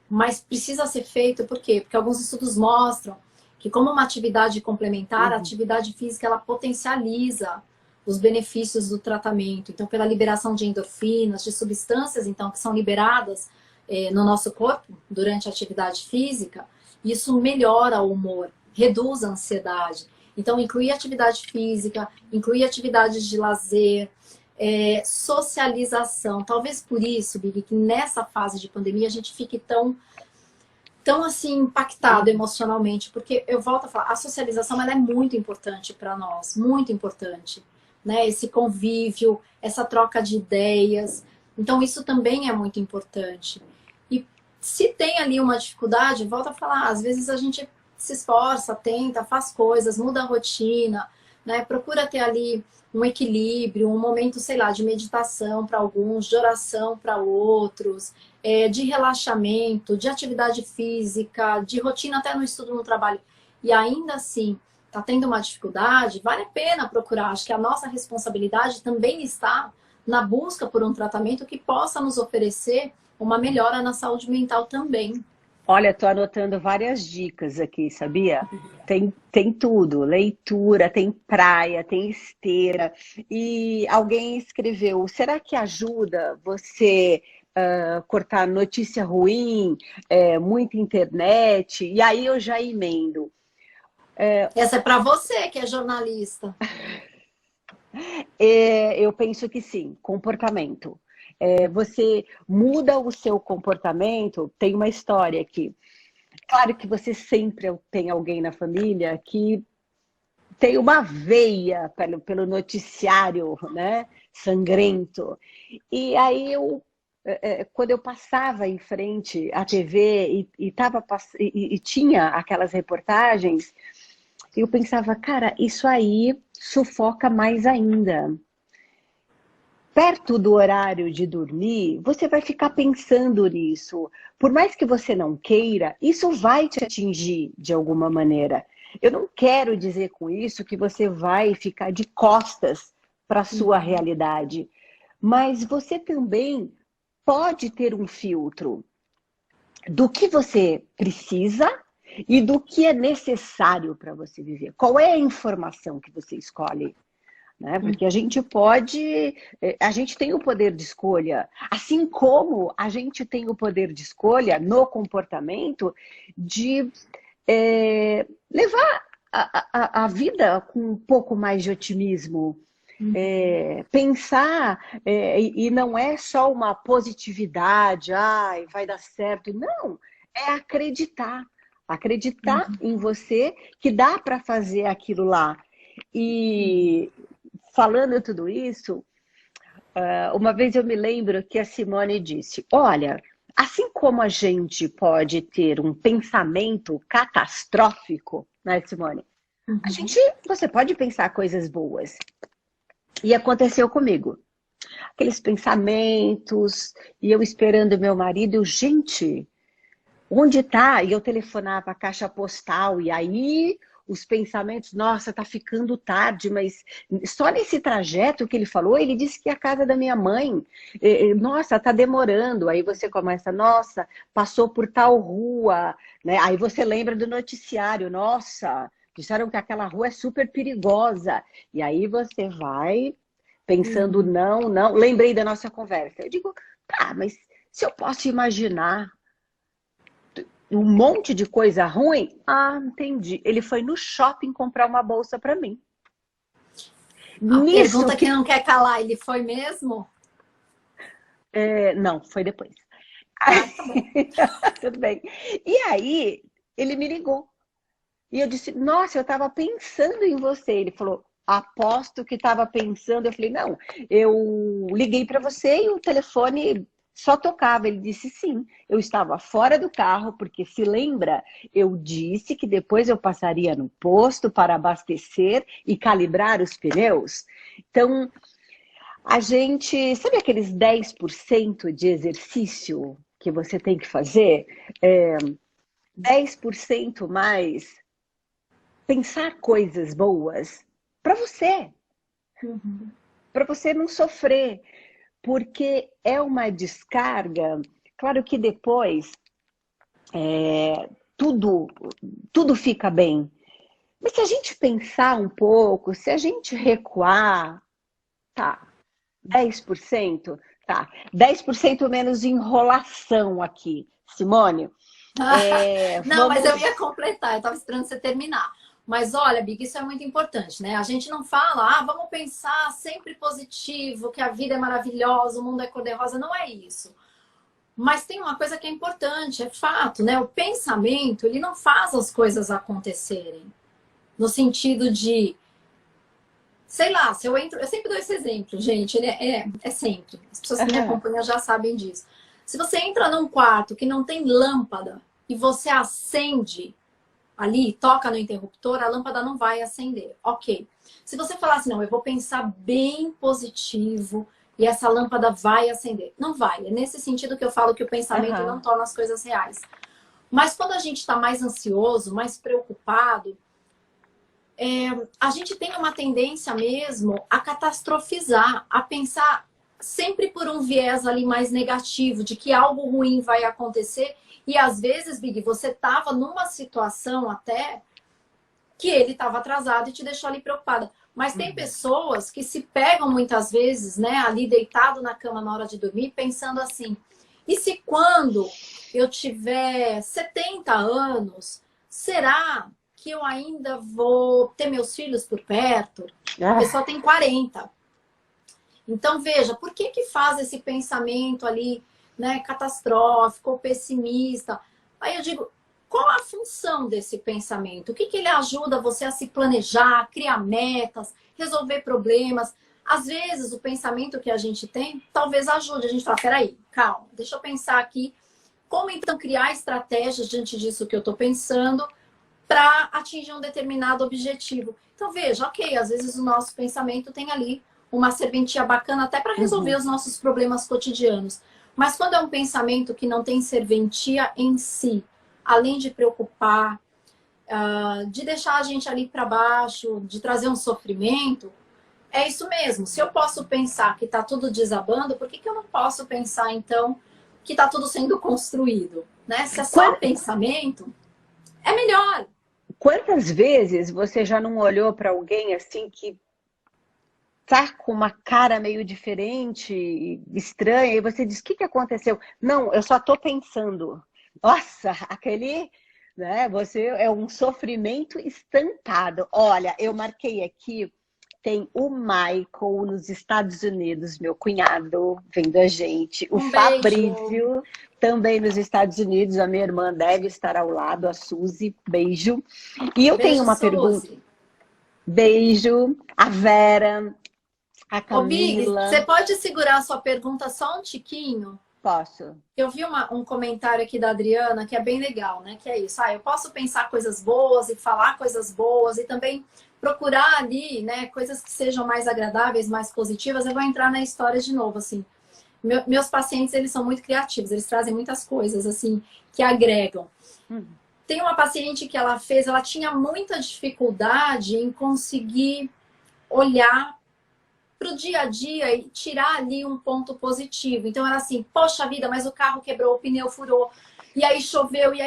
Speaker 2: mas precisa ser feito por quê? Porque alguns estudos mostram que como uma atividade complementar, a
Speaker 1: Uhum.
Speaker 2: atividade física, ela potencializa os benefícios do tratamento. Então, pela liberação de endorfinas, de substâncias, então, que são liberadas no nosso corpo durante a atividade física, isso melhora o humor, reduz a ansiedade. Então, incluir atividade física, incluir atividades de lazer, socialização. Talvez por isso, Bibi, que nessa fase de pandemia a gente fique tão assim impactado emocionalmente, porque eu volto a falar, a socialização ela é muito importante para nós, muito importante, né? Esse convívio, essa troca de ideias. Então isso também é muito importante. E se tem ali uma dificuldade, volta a falar, às vezes a gente se esforça, tenta, faz coisas, muda a rotina, né? Procura ter ali um equilíbrio, um momento, sei lá, de meditação para alguns, de oração para outros, de relaxamento, de atividade física, de rotina até no estudo, no trabalho. E ainda assim, está tendo uma dificuldade, vale a pena procurar. Acho que a nossa responsabilidade também está na busca por um tratamento que possa nos oferecer uma melhora na saúde mental também.
Speaker 1: Olha, estou anotando várias dicas aqui, sabia? Tem tudo, leitura, tem praia, tem esteira. E alguém escreveu, será que ajuda você cortar notícia ruim, muita internet? E aí eu já emendo.
Speaker 2: Essa é para você que é jornalista.
Speaker 1: Eu penso que sim, comportamento. Você muda o seu comportamento, tem uma história aqui. Claro que você sempre tem alguém na família que tem uma veia pelo noticiário, né, sangrento. E aí quando eu passava em frente à TV e tinha aquelas reportagens, eu pensava, cara, isso aí sufoca mais ainda. Perto do horário de dormir, você vai ficar pensando nisso. Por mais que você não queira, isso vai te atingir de alguma maneira. Eu não quero dizer com isso que você vai ficar de costas para a sua realidade, mas você também pode ter um filtro do que você precisa e do que é necessário para você viver. Qual é a informação que você escolhe? Né? Porque a gente tem o poder de escolha, assim como a gente tem o poder de escolha no comportamento de levar a vida com um pouco mais de otimismo. Pensar, e não é só uma positividade, ai, vai dar certo. Não, é acreditar. Acreditar em você que dá para fazer aquilo lá. E falando tudo isso, uma vez eu me lembro que a Simone disse, olha, assim como a gente pode ter um pensamento catastrófico, né, Simone? Você pode pensar coisas boas. E aconteceu comigo. Aqueles pensamentos, e eu esperando meu marido, gente, onde tá? E eu telefonava a caixa postal, e aí os pensamentos, nossa, tá ficando tarde, mas só nesse trajeto que ele falou, ele disse que é a casa da minha mãe. Nossa, tá demorando. Aí você começa, nossa, passou por tal rua, né? Aí você lembra do noticiário, nossa, disseram que aquela rua é super perigosa. E aí você vai pensando, não, não. Lembrei da nossa conversa. Eu digo, tá, mas se eu posso imaginar um monte de coisa ruim? Ah, entendi. Ele foi no shopping comprar uma bolsa para mim.
Speaker 2: A
Speaker 1: Nisso
Speaker 2: pergunta que
Speaker 1: que...
Speaker 2: não quer calar, ele foi mesmo?
Speaker 1: Não, foi depois.
Speaker 2: Ah, tá bom.
Speaker 1: Tudo bem. E aí, ele me ligou. E eu disse, nossa, eu estava pensando em você. Ele falou, aposto que estava pensando. Eu falei, não, eu liguei para você e o telefone só tocava. Ele disse, sim, eu estava fora do carro, porque se lembra, eu disse que depois eu passaria no posto para abastecer e calibrar os pneus. Então, a gente, sabe aqueles 10% de exercício que você tem que fazer? 10% mais pensar coisas boas
Speaker 2: Uhum.
Speaker 1: para você não sofrer, porque é uma descarga. Claro que depois tudo, tudo fica bem. Mas se a gente pensar um pouco, se a gente recuar, tá, 10%, tá, 10% menos enrolação aqui, Simone.
Speaker 2: Não, mas eu
Speaker 1: Vamos.
Speaker 2: ia completar, eu estava esperando você terminar. Mas olha, Big, isso é muito importante, né? A gente não fala, vamos pensar sempre positivo, que a vida é maravilhosa, o mundo é cor-de-rosa. Não é isso. Mas tem uma coisa que é importante, é fato, né? O pensamento, ele não faz as coisas acontecerem. No sentido de, sei lá, se eu entro... Eu sempre dou esse exemplo, gente, ele é sempre. As pessoas que me acompanham já sabem disso. Se você entra num quarto que não tem lâmpada e você acende ali, toca no interruptor, a lâmpada não vai acender. Ok. Se você falar assim, não, eu vou pensar bem positivo e essa lâmpada vai acender. Não vai. É nesse sentido que eu falo que o pensamento não torna as coisas reais. Mas quando a gente está mais ansioso, mais preocupado, a gente tem uma tendência mesmo a catastrofizar, a pensar sempre por um viés ali mais negativo, de que algo ruim vai acontecer. E às vezes, Big, você estava numa situação até que ele estava atrasado e te deixou ali preocupada. Mas tem pessoas que se pegam muitas vezes, né, ali deitado na cama na hora de dormir, pensando assim, e se quando eu tiver 70 anos, será que eu ainda vou ter meus filhos por perto? A pessoa tem 40. Então, veja, por que que faz esse pensamento ali, né, catastrófico ou pessimista? Aí eu digo, qual a função desse pensamento? O que que ele ajuda você a se planejar, criar metas, resolver problemas? Às vezes, o pensamento que a gente tem, talvez ajude a gente a falar, peraí, calma, deixa eu pensar aqui, como então criar estratégias diante disso que eu estou pensando para atingir um determinado objetivo. Então, veja, ok, às vezes o nosso pensamento tem ali uma serventia bacana até para resolver os nossos problemas cotidianos. Mas quando é um pensamento que não tem serventia em si, além de preocupar, de deixar a gente ali para baixo, de trazer um sofrimento, é isso mesmo. Se eu posso pensar que está tudo desabando, por que que eu não posso pensar, então, que está tudo sendo construído? Né? Se é só pensamento, é melhor.
Speaker 1: Quantas vezes você já não olhou para alguém assim que tá com uma cara meio diferente, estranha, e você diz, o que que aconteceu? Não, eu só tô pensando. Nossa, aquele, né, você é um sofrimento estampado. Olha, eu marquei aqui, tem o Michael nos Estados Unidos, meu cunhado, vendo a gente. O Fabrício, também nos Estados Unidos, a minha irmã deve estar ao lado, a Suzy, beijo. E eu tenho uma pergunta. Beijo, a Vera, a
Speaker 2: Big,
Speaker 1: Camila.
Speaker 2: você pode segurar a sua pergunta só um tiquinho?
Speaker 1: Posso.
Speaker 2: Eu vi um comentário aqui da Adriana que é bem legal, né? Que é isso. Eu posso pensar coisas boas e falar coisas boas e também procurar ali, né? Coisas que sejam mais agradáveis, mais positivas. Eu vou entrar na história de novo, assim. Meus pacientes, eles são muito criativos. Eles trazem muitas coisas, assim, que agregam. Tem uma paciente que ela tinha muita dificuldade em conseguir olhar para o dia a dia e tirar ali um ponto positivo. Então era assim, poxa vida, mas o carro quebrou, o pneu furou, e aí choveu, e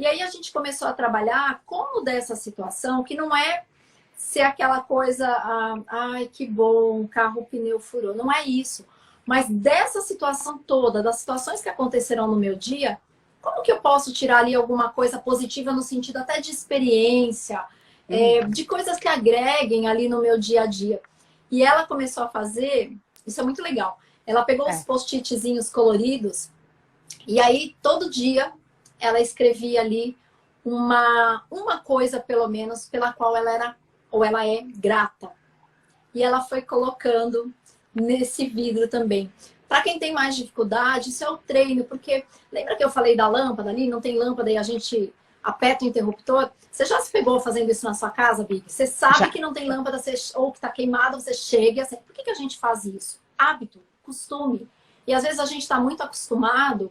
Speaker 2: aí a gente começou a trabalhar como dessa situação, que não é ser aquela coisa, ai que bom, o carro, o pneu furou, não é isso. Mas dessa situação toda, das situações que aconteceram no meu dia, como que eu posso tirar ali alguma coisa positiva no sentido até de experiência, de coisas que agreguem ali no meu dia a dia? E ela começou a fazer, isso é muito legal, ela pegou os post-itzinhos coloridos e aí todo dia ela escrevia ali uma coisa, pelo menos, pela qual ela era ou ela é grata. E ela foi colocando nesse vidro também. Para quem tem mais dificuldade, isso é o treino, porque lembra que eu falei da lâmpada ali? Não tem lâmpada e a gente aperta o interruptor? Você já se pegou fazendo isso na sua casa, Big? Você sabe
Speaker 1: Já.
Speaker 2: que não tem lâmpada ou que está queimada, você chega e assim, por que a gente faz isso? Hábito, costume. E às vezes a gente está muito acostumado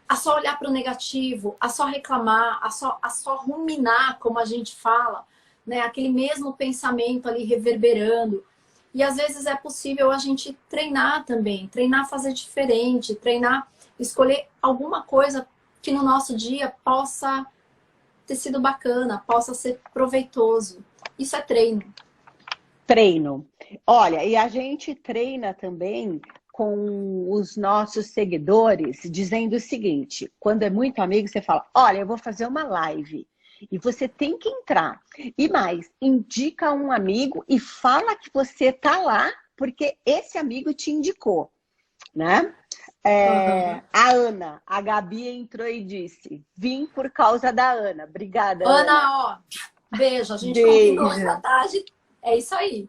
Speaker 2: a só olhar para o negativo, a só reclamar, a só ruminar, como a gente fala, né? Aquele mesmo pensamento ali reverberando. E às vezes é possível a gente treinar também, treinar a fazer diferente, treinar, escolher alguma coisa que no nosso dia possa ter sido bacana, possa ser proveitoso. Isso é treino.
Speaker 1: Treino. Olha, e a gente treina também com os nossos seguidores, dizendo o seguinte: quando é muito amigo, você fala, olha, eu vou fazer uma live. E você tem que entrar. E mais, indica um amigo e fala que você tá lá, porque esse amigo te indicou, né? A Ana, a Gabi entrou e disse, vim por causa da Ana. Obrigada, Ana.
Speaker 2: Ana, ó, beijo. A gente
Speaker 1: Beijo.
Speaker 2: combinou essa tarde. É isso aí.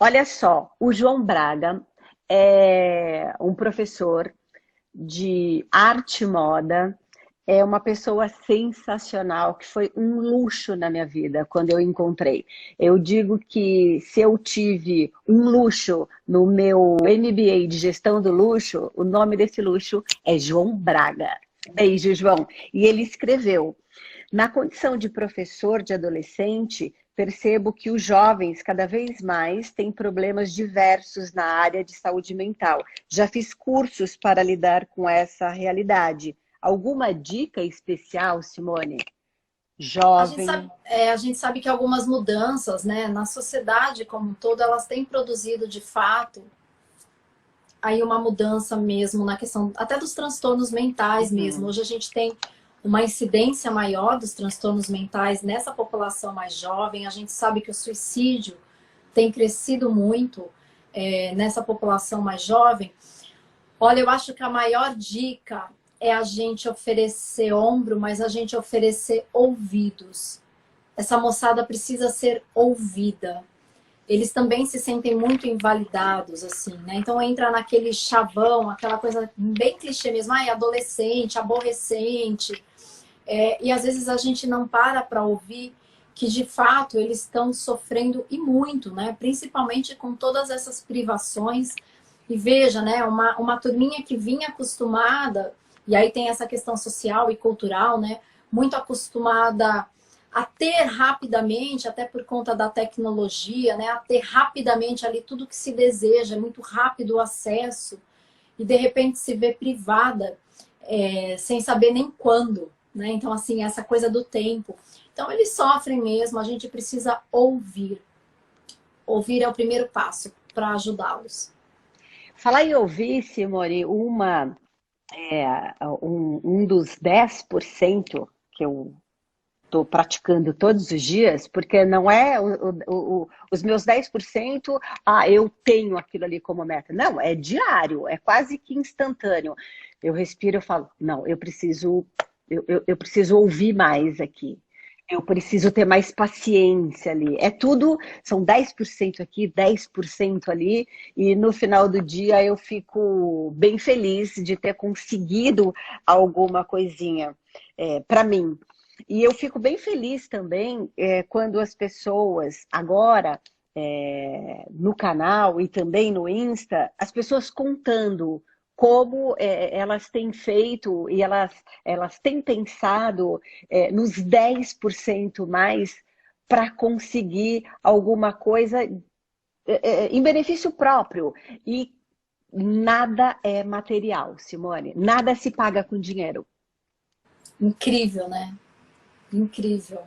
Speaker 1: Olha só, o João Braga é um professor de arte e moda, é uma pessoa sensacional, que foi um luxo na minha vida quando eu encontrei. Eu digo que se eu tive um luxo no meu MBA de gestão do luxo, o nome desse luxo é João Braga. Beijo, João. E ele escreveu: na condição de professor de adolescente, percebo que os jovens cada vez mais têm problemas diversos na área de saúde mental. Já fiz cursos para lidar com essa realidade. Alguma dica especial, Simone? Jovem.
Speaker 2: A gente sabe que algumas mudanças, né, na sociedade como um todo, elas têm produzido de fato aí uma mudança mesmo na questão até dos transtornos mentais mesmo. Hoje a gente tem uma incidência maior dos transtornos mentais nessa população mais jovem. A gente sabe que o suicídio tem crescido muito nessa população mais jovem. Olha, eu acho que a maior dica é a gente oferecer ombro, mas a gente oferecer ouvidos. Essa moçada precisa ser ouvida. Eles também se sentem muito invalidados, assim, né? Então entra naquele chavão, aquela coisa bem clichê mesmo, ai, adolescente, aborrecente. E às vezes a gente não para ouvir que de fato eles estão sofrendo e muito, né? Principalmente com todas essas privações. E veja, né? Uma turminha que vinha acostumada, e aí tem essa questão social e cultural, né? Muito acostumada a ter rapidamente, até por conta da tecnologia, né? A ter rapidamente ali tudo que se deseja, muito rápido o acesso, e de repente se vê privada, sem saber nem quando, né? Então, assim, essa coisa do tempo. Então, eles sofrem mesmo, a gente precisa ouvir. Ouvir é o primeiro passo para ajudá-los.
Speaker 1: Falar em ouvir, Simone, um dos 10% que eu estou praticando todos os dias, porque não é os meus 10%, eu tenho aquilo ali como meta. Não, é diário, é quase que instantâneo. Eu respiro, eu falo, não, eu preciso ouvir mais aqui. Eu preciso ter mais paciência ali. É tudo, são 10% aqui, 10% ali, e no final do dia eu fico bem feliz de ter conseguido alguma coisinha para mim. E eu fico bem feliz também quando as pessoas, agora, no canal e também no Insta, as pessoas contando como elas têm feito e elas têm pensado nos 10% mais para conseguir alguma coisa em benefício próprio. E nada é material, Simone. Nada se paga com dinheiro.
Speaker 2: Incrível, né? Incrível.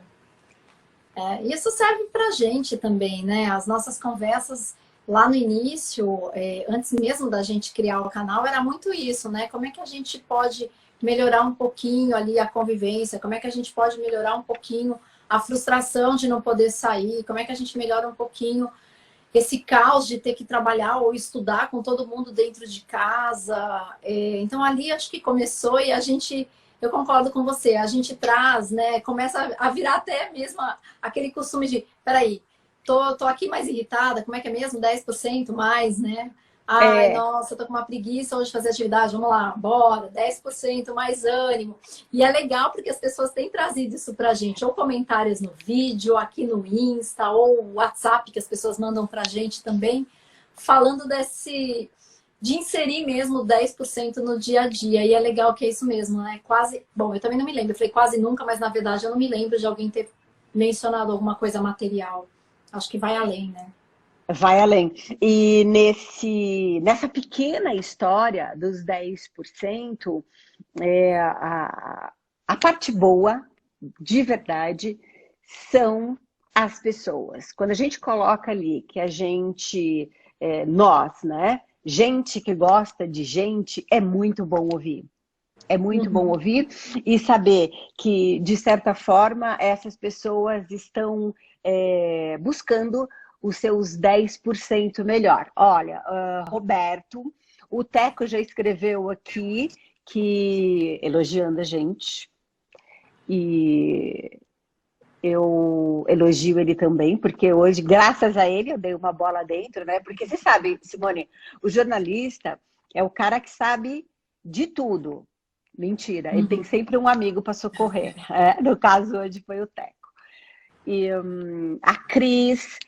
Speaker 2: Isso serve pra gente também, né? As nossas conversas lá no início, antes mesmo da gente criar o canal, era muito isso, né? Como é que a gente pode melhorar um pouquinho ali a convivência? Como é que a gente pode melhorar um pouquinho a frustração de não poder sair? Como é que a gente melhora um pouquinho esse caos de ter que trabalhar ou estudar com todo mundo dentro de casa? Então ali acho que começou e a gente Eu concordo com você. A gente traz, né? Começa a virar até mesmo aquele costume de, peraí, tô aqui mais irritada, como é que é mesmo? 10% mais, né? Ai,
Speaker 1: É,
Speaker 2: nossa, eu tô com uma preguiça hoje de fazer atividade, vamos lá, bora, 10% mais ânimo. E é legal porque as pessoas têm trazido isso pra gente, ou comentários no vídeo, aqui no Insta, ou WhatsApp que as pessoas mandam pra gente também, falando de inserir mesmo 10% no dia a dia. E é legal que é isso mesmo, né? Quase, bom, eu também não me lembro, eu falei quase nunca, mas na verdade eu não me lembro de alguém ter mencionado alguma coisa material. Acho que vai além, né?
Speaker 1: vai além. E nessa pequena história dos 10%, a parte boa, de verdade, são as pessoas. Quando a gente coloca ali que a gente, nós, né? Gente que gosta de gente, é muito bom ouvir. É muito bom
Speaker 2: Uhum.
Speaker 1: ouvir e saber que, de certa forma, essas pessoas estão buscando os seus 10% melhor. Olha, Roberto, o Teco já escreveu aqui que elogiando a gente e eu elogio ele também, porque hoje, graças a ele, eu dei uma bola dentro, né? Porque você sabe, Simone, o jornalista é o cara que sabe de tudo. Mentira, ele tem
Speaker 2: Uhum.
Speaker 1: sempre um amigo para socorrer. No caso, hoje foi o Teco. E a Cris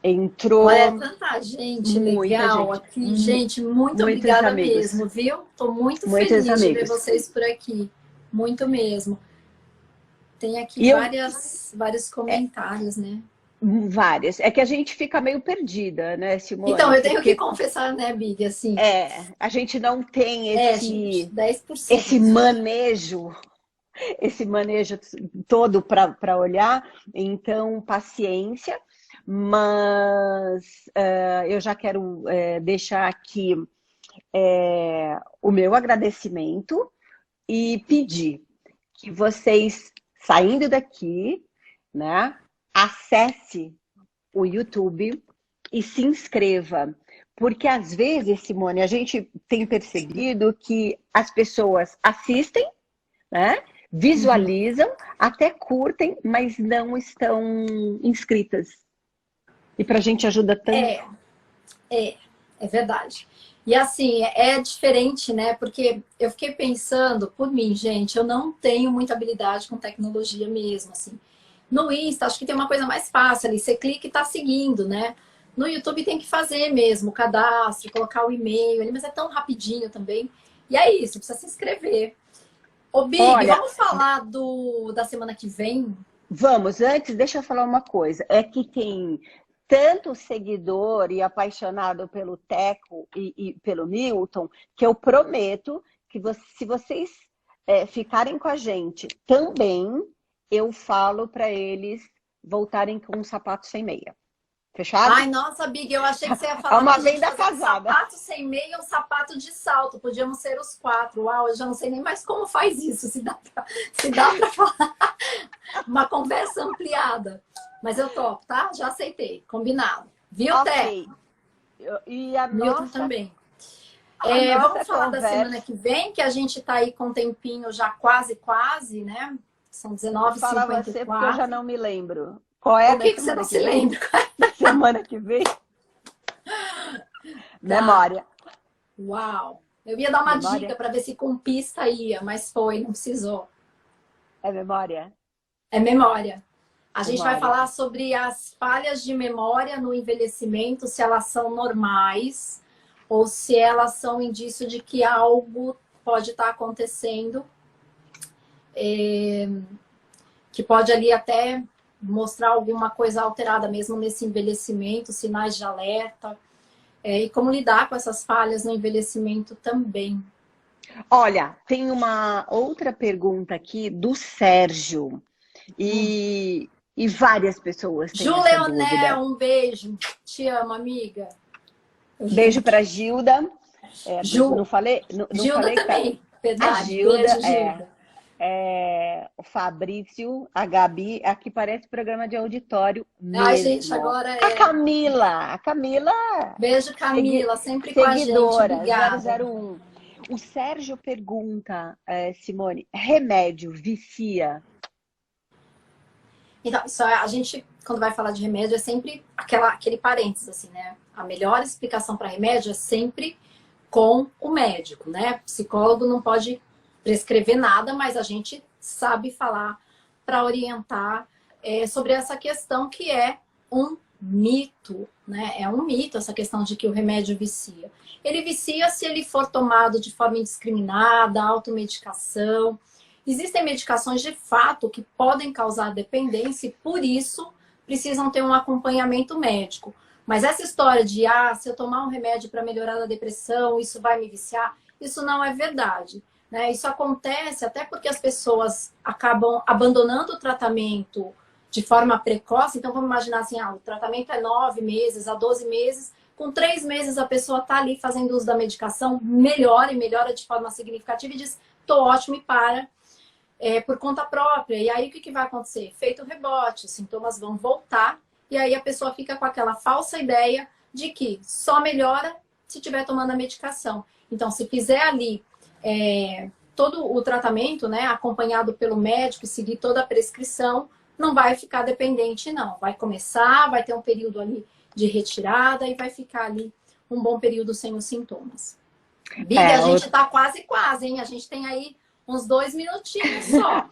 Speaker 2: Olha, é
Speaker 1: entrou,
Speaker 2: tanta gente
Speaker 1: muita
Speaker 2: legal
Speaker 1: gente,
Speaker 2: aqui. Gente, muito
Speaker 1: muitos
Speaker 2: obrigada
Speaker 1: amigos,
Speaker 2: mesmo, viu? Tô muito
Speaker 1: muitos
Speaker 2: feliz de ver
Speaker 1: amigos.
Speaker 2: vocês por aqui. Muito mesmo. Tem aqui
Speaker 1: E eu,
Speaker 2: vários comentários, né?
Speaker 1: várias. É que a gente fica meio perdida, né,
Speaker 2: Então,
Speaker 1: Simone?
Speaker 2: eu tenho que
Speaker 1: Porque
Speaker 2: confessar, né, Big, assim,
Speaker 1: a gente não tem
Speaker 2: gente,
Speaker 1: esse,
Speaker 2: 10%.
Speaker 1: esse manejo, esse manejo todo para olhar, então paciência, mas eu já quero deixar aqui o meu agradecimento e pedir que vocês, saindo daqui, né, acesse o YouTube e se inscreva. Porque às vezes, Simone, a gente tem percebido que as pessoas assistem, né?
Speaker 2: Uhum.
Speaker 1: Visualizam, até curtem, mas não estão inscritas. E para a gente ajuda tanto.
Speaker 2: É, é verdade. E assim, é diferente, né? Porque eu fiquei pensando, por mim, gente, eu não tenho muita habilidade com tecnologia mesmo, assim. No Insta, acho que tem uma coisa mais fácil ali, você clica e tá seguindo, né? No YouTube tem que fazer mesmo o cadastro, colocar o e-mail ali, mas é tão rapidinho também. E é isso, precisa se inscrever. Ô, Big,
Speaker 1: Olha,
Speaker 2: vamos falar da semana que vem?
Speaker 1: vamos, antes, deixa eu falar uma coisa. É que tem tanto seguidor e apaixonado pelo Teco e pelo Milton, que eu prometo que se vocês ficarem com a gente também, eu falo para eles voltarem com um sapato sem meia. Fechado?
Speaker 2: Ai, nossa, Big, eu achei que você ia
Speaker 1: É
Speaker 2: falar
Speaker 1: uma
Speaker 2: pra gente
Speaker 1: venda
Speaker 2: fazer um
Speaker 1: casada.
Speaker 2: sapato sem meia e um sapato de salto. Podíamos ser os quatro. Uau, eu já não sei nem mais como faz isso, se dá pra falar uma conversa ampliada. Mas eu topo, tá? Já aceitei. Combinado. Viu, Té?
Speaker 1: Ok. E a
Speaker 2: Milton
Speaker 1: nossa,
Speaker 2: também.
Speaker 1: a
Speaker 2: Vamos
Speaker 1: nossa
Speaker 2: falar da semana
Speaker 1: conversa,
Speaker 2: que vem, que a gente tá aí com um tempinho já quase, né? São
Speaker 1: fala você porque eu já
Speaker 2: 19h54.
Speaker 1: não me lembro. Qual é
Speaker 2: Por
Speaker 1: a
Speaker 2: que que você não
Speaker 1: semana
Speaker 2: se
Speaker 1: que vem?
Speaker 2: lembra?
Speaker 1: Semana que vem?
Speaker 2: Tá.
Speaker 1: Memória.
Speaker 2: Uau! Eu ia dar uma dica
Speaker 1: Memória?
Speaker 2: para ver se com pista ia, mas foi, não precisou.
Speaker 1: É memória?
Speaker 2: É memória. A gente vai
Speaker 1: Memória.
Speaker 2: falar sobre as falhas de memória no envelhecimento, se elas são normais ou se elas são indício de que algo pode estar acontecendo, que pode ali até mostrar alguma coisa alterada mesmo nesse envelhecimento, sinais de alerta, e como lidar com essas falhas no envelhecimento também.
Speaker 1: Olha, tem uma outra pergunta aqui do Sérgio. E várias pessoas têm
Speaker 2: Ju
Speaker 1: essa
Speaker 2: Leonel,
Speaker 1: dúvida.
Speaker 2: um beijo. Te amo, amiga.
Speaker 1: Beijo para Gilda. Não
Speaker 2: Ju,
Speaker 1: falei, não
Speaker 2: Gilda
Speaker 1: falei que tá.
Speaker 2: também.
Speaker 1: A
Speaker 2: Verdade.
Speaker 1: Gilda,
Speaker 2: Beijo, Gilda.
Speaker 1: o Fabrício, a Gabi, aqui parece programa de auditório
Speaker 2: Ai, gente,
Speaker 1: mesmo.
Speaker 2: agora é.
Speaker 1: A Camila,
Speaker 2: Beijo, Camila, sempre com a gente.
Speaker 1: seguidora,
Speaker 2: Obrigada.
Speaker 1: 001. O Sérgio pergunta, Simone, remédio vicia?
Speaker 2: Então, a gente, quando vai falar de remédio, é sempre aquele parênteses, assim, né? A melhor explicação para remédio é sempre com o médico, né? O psicólogo não pode prescrever nada, mas a gente sabe falar para orientar sobre essa questão que é um mito, né? É um mito essa questão de que o remédio vicia. Ele vicia se ele for tomado de forma indiscriminada, automedicação. Existem medicações de fato que podem causar dependência e por isso precisam ter um acompanhamento médico. Mas essa história de, se eu tomar um remédio para melhorar a depressão, isso vai me viciar, isso não é verdade, né? Isso acontece até porque as pessoas acabam abandonando o tratamento de forma precoce. Então, vamos imaginar assim, o tratamento é 9 meses a 12 meses. Com 3 meses, a pessoa está ali fazendo uso da medicação, melhora e melhora de forma significativa e diz, tô ótimo e para por conta própria. E aí, o que vai acontecer? Feito o rebote, os sintomas vão voltar e aí a pessoa fica com aquela falsa ideia de que só melhora se estiver tomando a medicação. Então, se fizer ali todo o tratamento, né, acompanhado pelo médico, seguir toda a prescrição, não vai ficar dependente, não. Vai começar, vai ter um período ali de retirada e vai ficar ali um bom período sem os sintomas. Bia, a gente tá quase, hein? A gente tem aí uns 2 minutinhos só.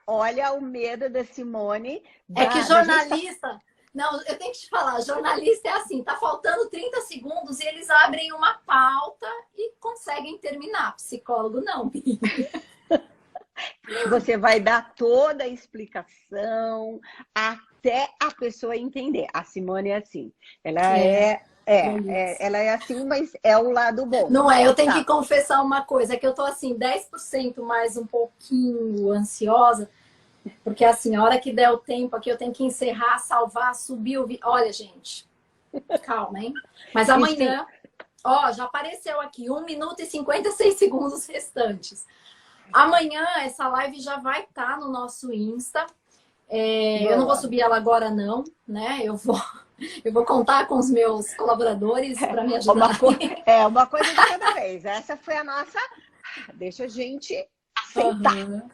Speaker 1: Olha o medo da Simone.
Speaker 2: É que jornalista... Não, eu tenho que te falar, jornalista é assim, tá faltando 30 segundos e eles abrem uma pauta e conseguem terminar. Psicólogo não, Bia.
Speaker 1: Você vai dar toda a explicação até a pessoa entender. A Simone é assim. Ela ela é assim, mas é o lado bom.
Speaker 2: Não é, eu tenho que confessar uma coisa, é que eu tô assim, 10% mais um pouquinho ansiosa, porque assim, a hora que der o tempo aqui, eu tenho que encerrar, salvar, subir o vídeo. Olha, gente, calma, hein? Mas amanhã, já apareceu aqui, 1 minuto e 56 segundos restantes. Amanhã essa live já vai estar no nosso Insta. Eu não vou subir ela agora não, né? Eu vou contar com os meus colaboradores para me ajudar.
Speaker 1: Uma coisa de cada vez. Essa foi a nossa... Deixa a gente aceitar.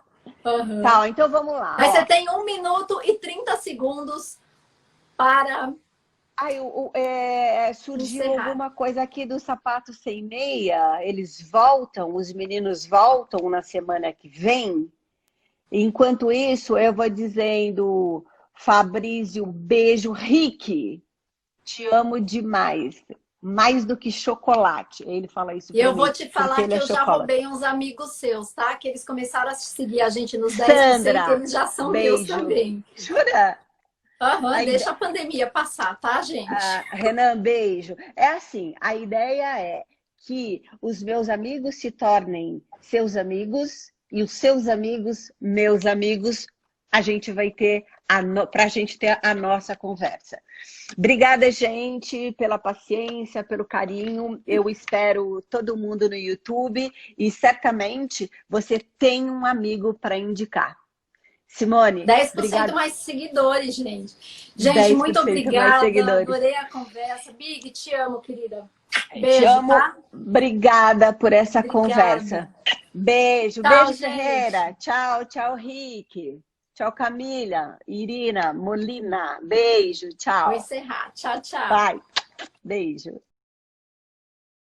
Speaker 1: Tá, então vamos lá.
Speaker 2: Mas você tem 1 minuto e 30 segundos para...
Speaker 1: surgiu
Speaker 2: encerrar.
Speaker 1: alguma coisa aqui do Sapato Sem Meia. Eles voltam, os meninos voltam na semana que vem. Enquanto isso, eu vou dizendo, Fabrício, beijo, Rick, te amo demais, mais do que chocolate. Ele fala isso pra mim.
Speaker 2: Eu vou te falar que eu já roubei uns amigos seus, tá? Que eles começaram a seguir a gente nos 10%,
Speaker 1: Sandra,
Speaker 2: eles já são
Speaker 1: beijo.
Speaker 2: meus também.
Speaker 1: Jura?
Speaker 2: Deixa a pandemia passar, tá, gente?
Speaker 1: Renan, beijo. É assim, a ideia é que os meus amigos se tornem seus amigos e os seus amigos, meus amigos, a gente vai ter para a gente ter a nossa conversa. Obrigada, gente, pela paciência, pelo carinho. Eu espero todo mundo no YouTube e certamente você tem um amigo para indicar. Simone,
Speaker 2: 10%
Speaker 1: obrigada.
Speaker 2: mais seguidores, gente. Gente, muito obrigada. Adorei a conversa. Big, te amo, querida. Beijo,
Speaker 1: te amo.
Speaker 2: Tá?
Speaker 1: Obrigada por essa conversa. Beijo,
Speaker 2: tchau,
Speaker 1: beijo,
Speaker 2: gente.
Speaker 1: Ferreira. Tchau, tchau, Rick. Tchau, Camila, Irina, Molina. Beijo, tchau.
Speaker 2: Vou encerrar. Tchau, tchau.
Speaker 1: Bye. Beijo.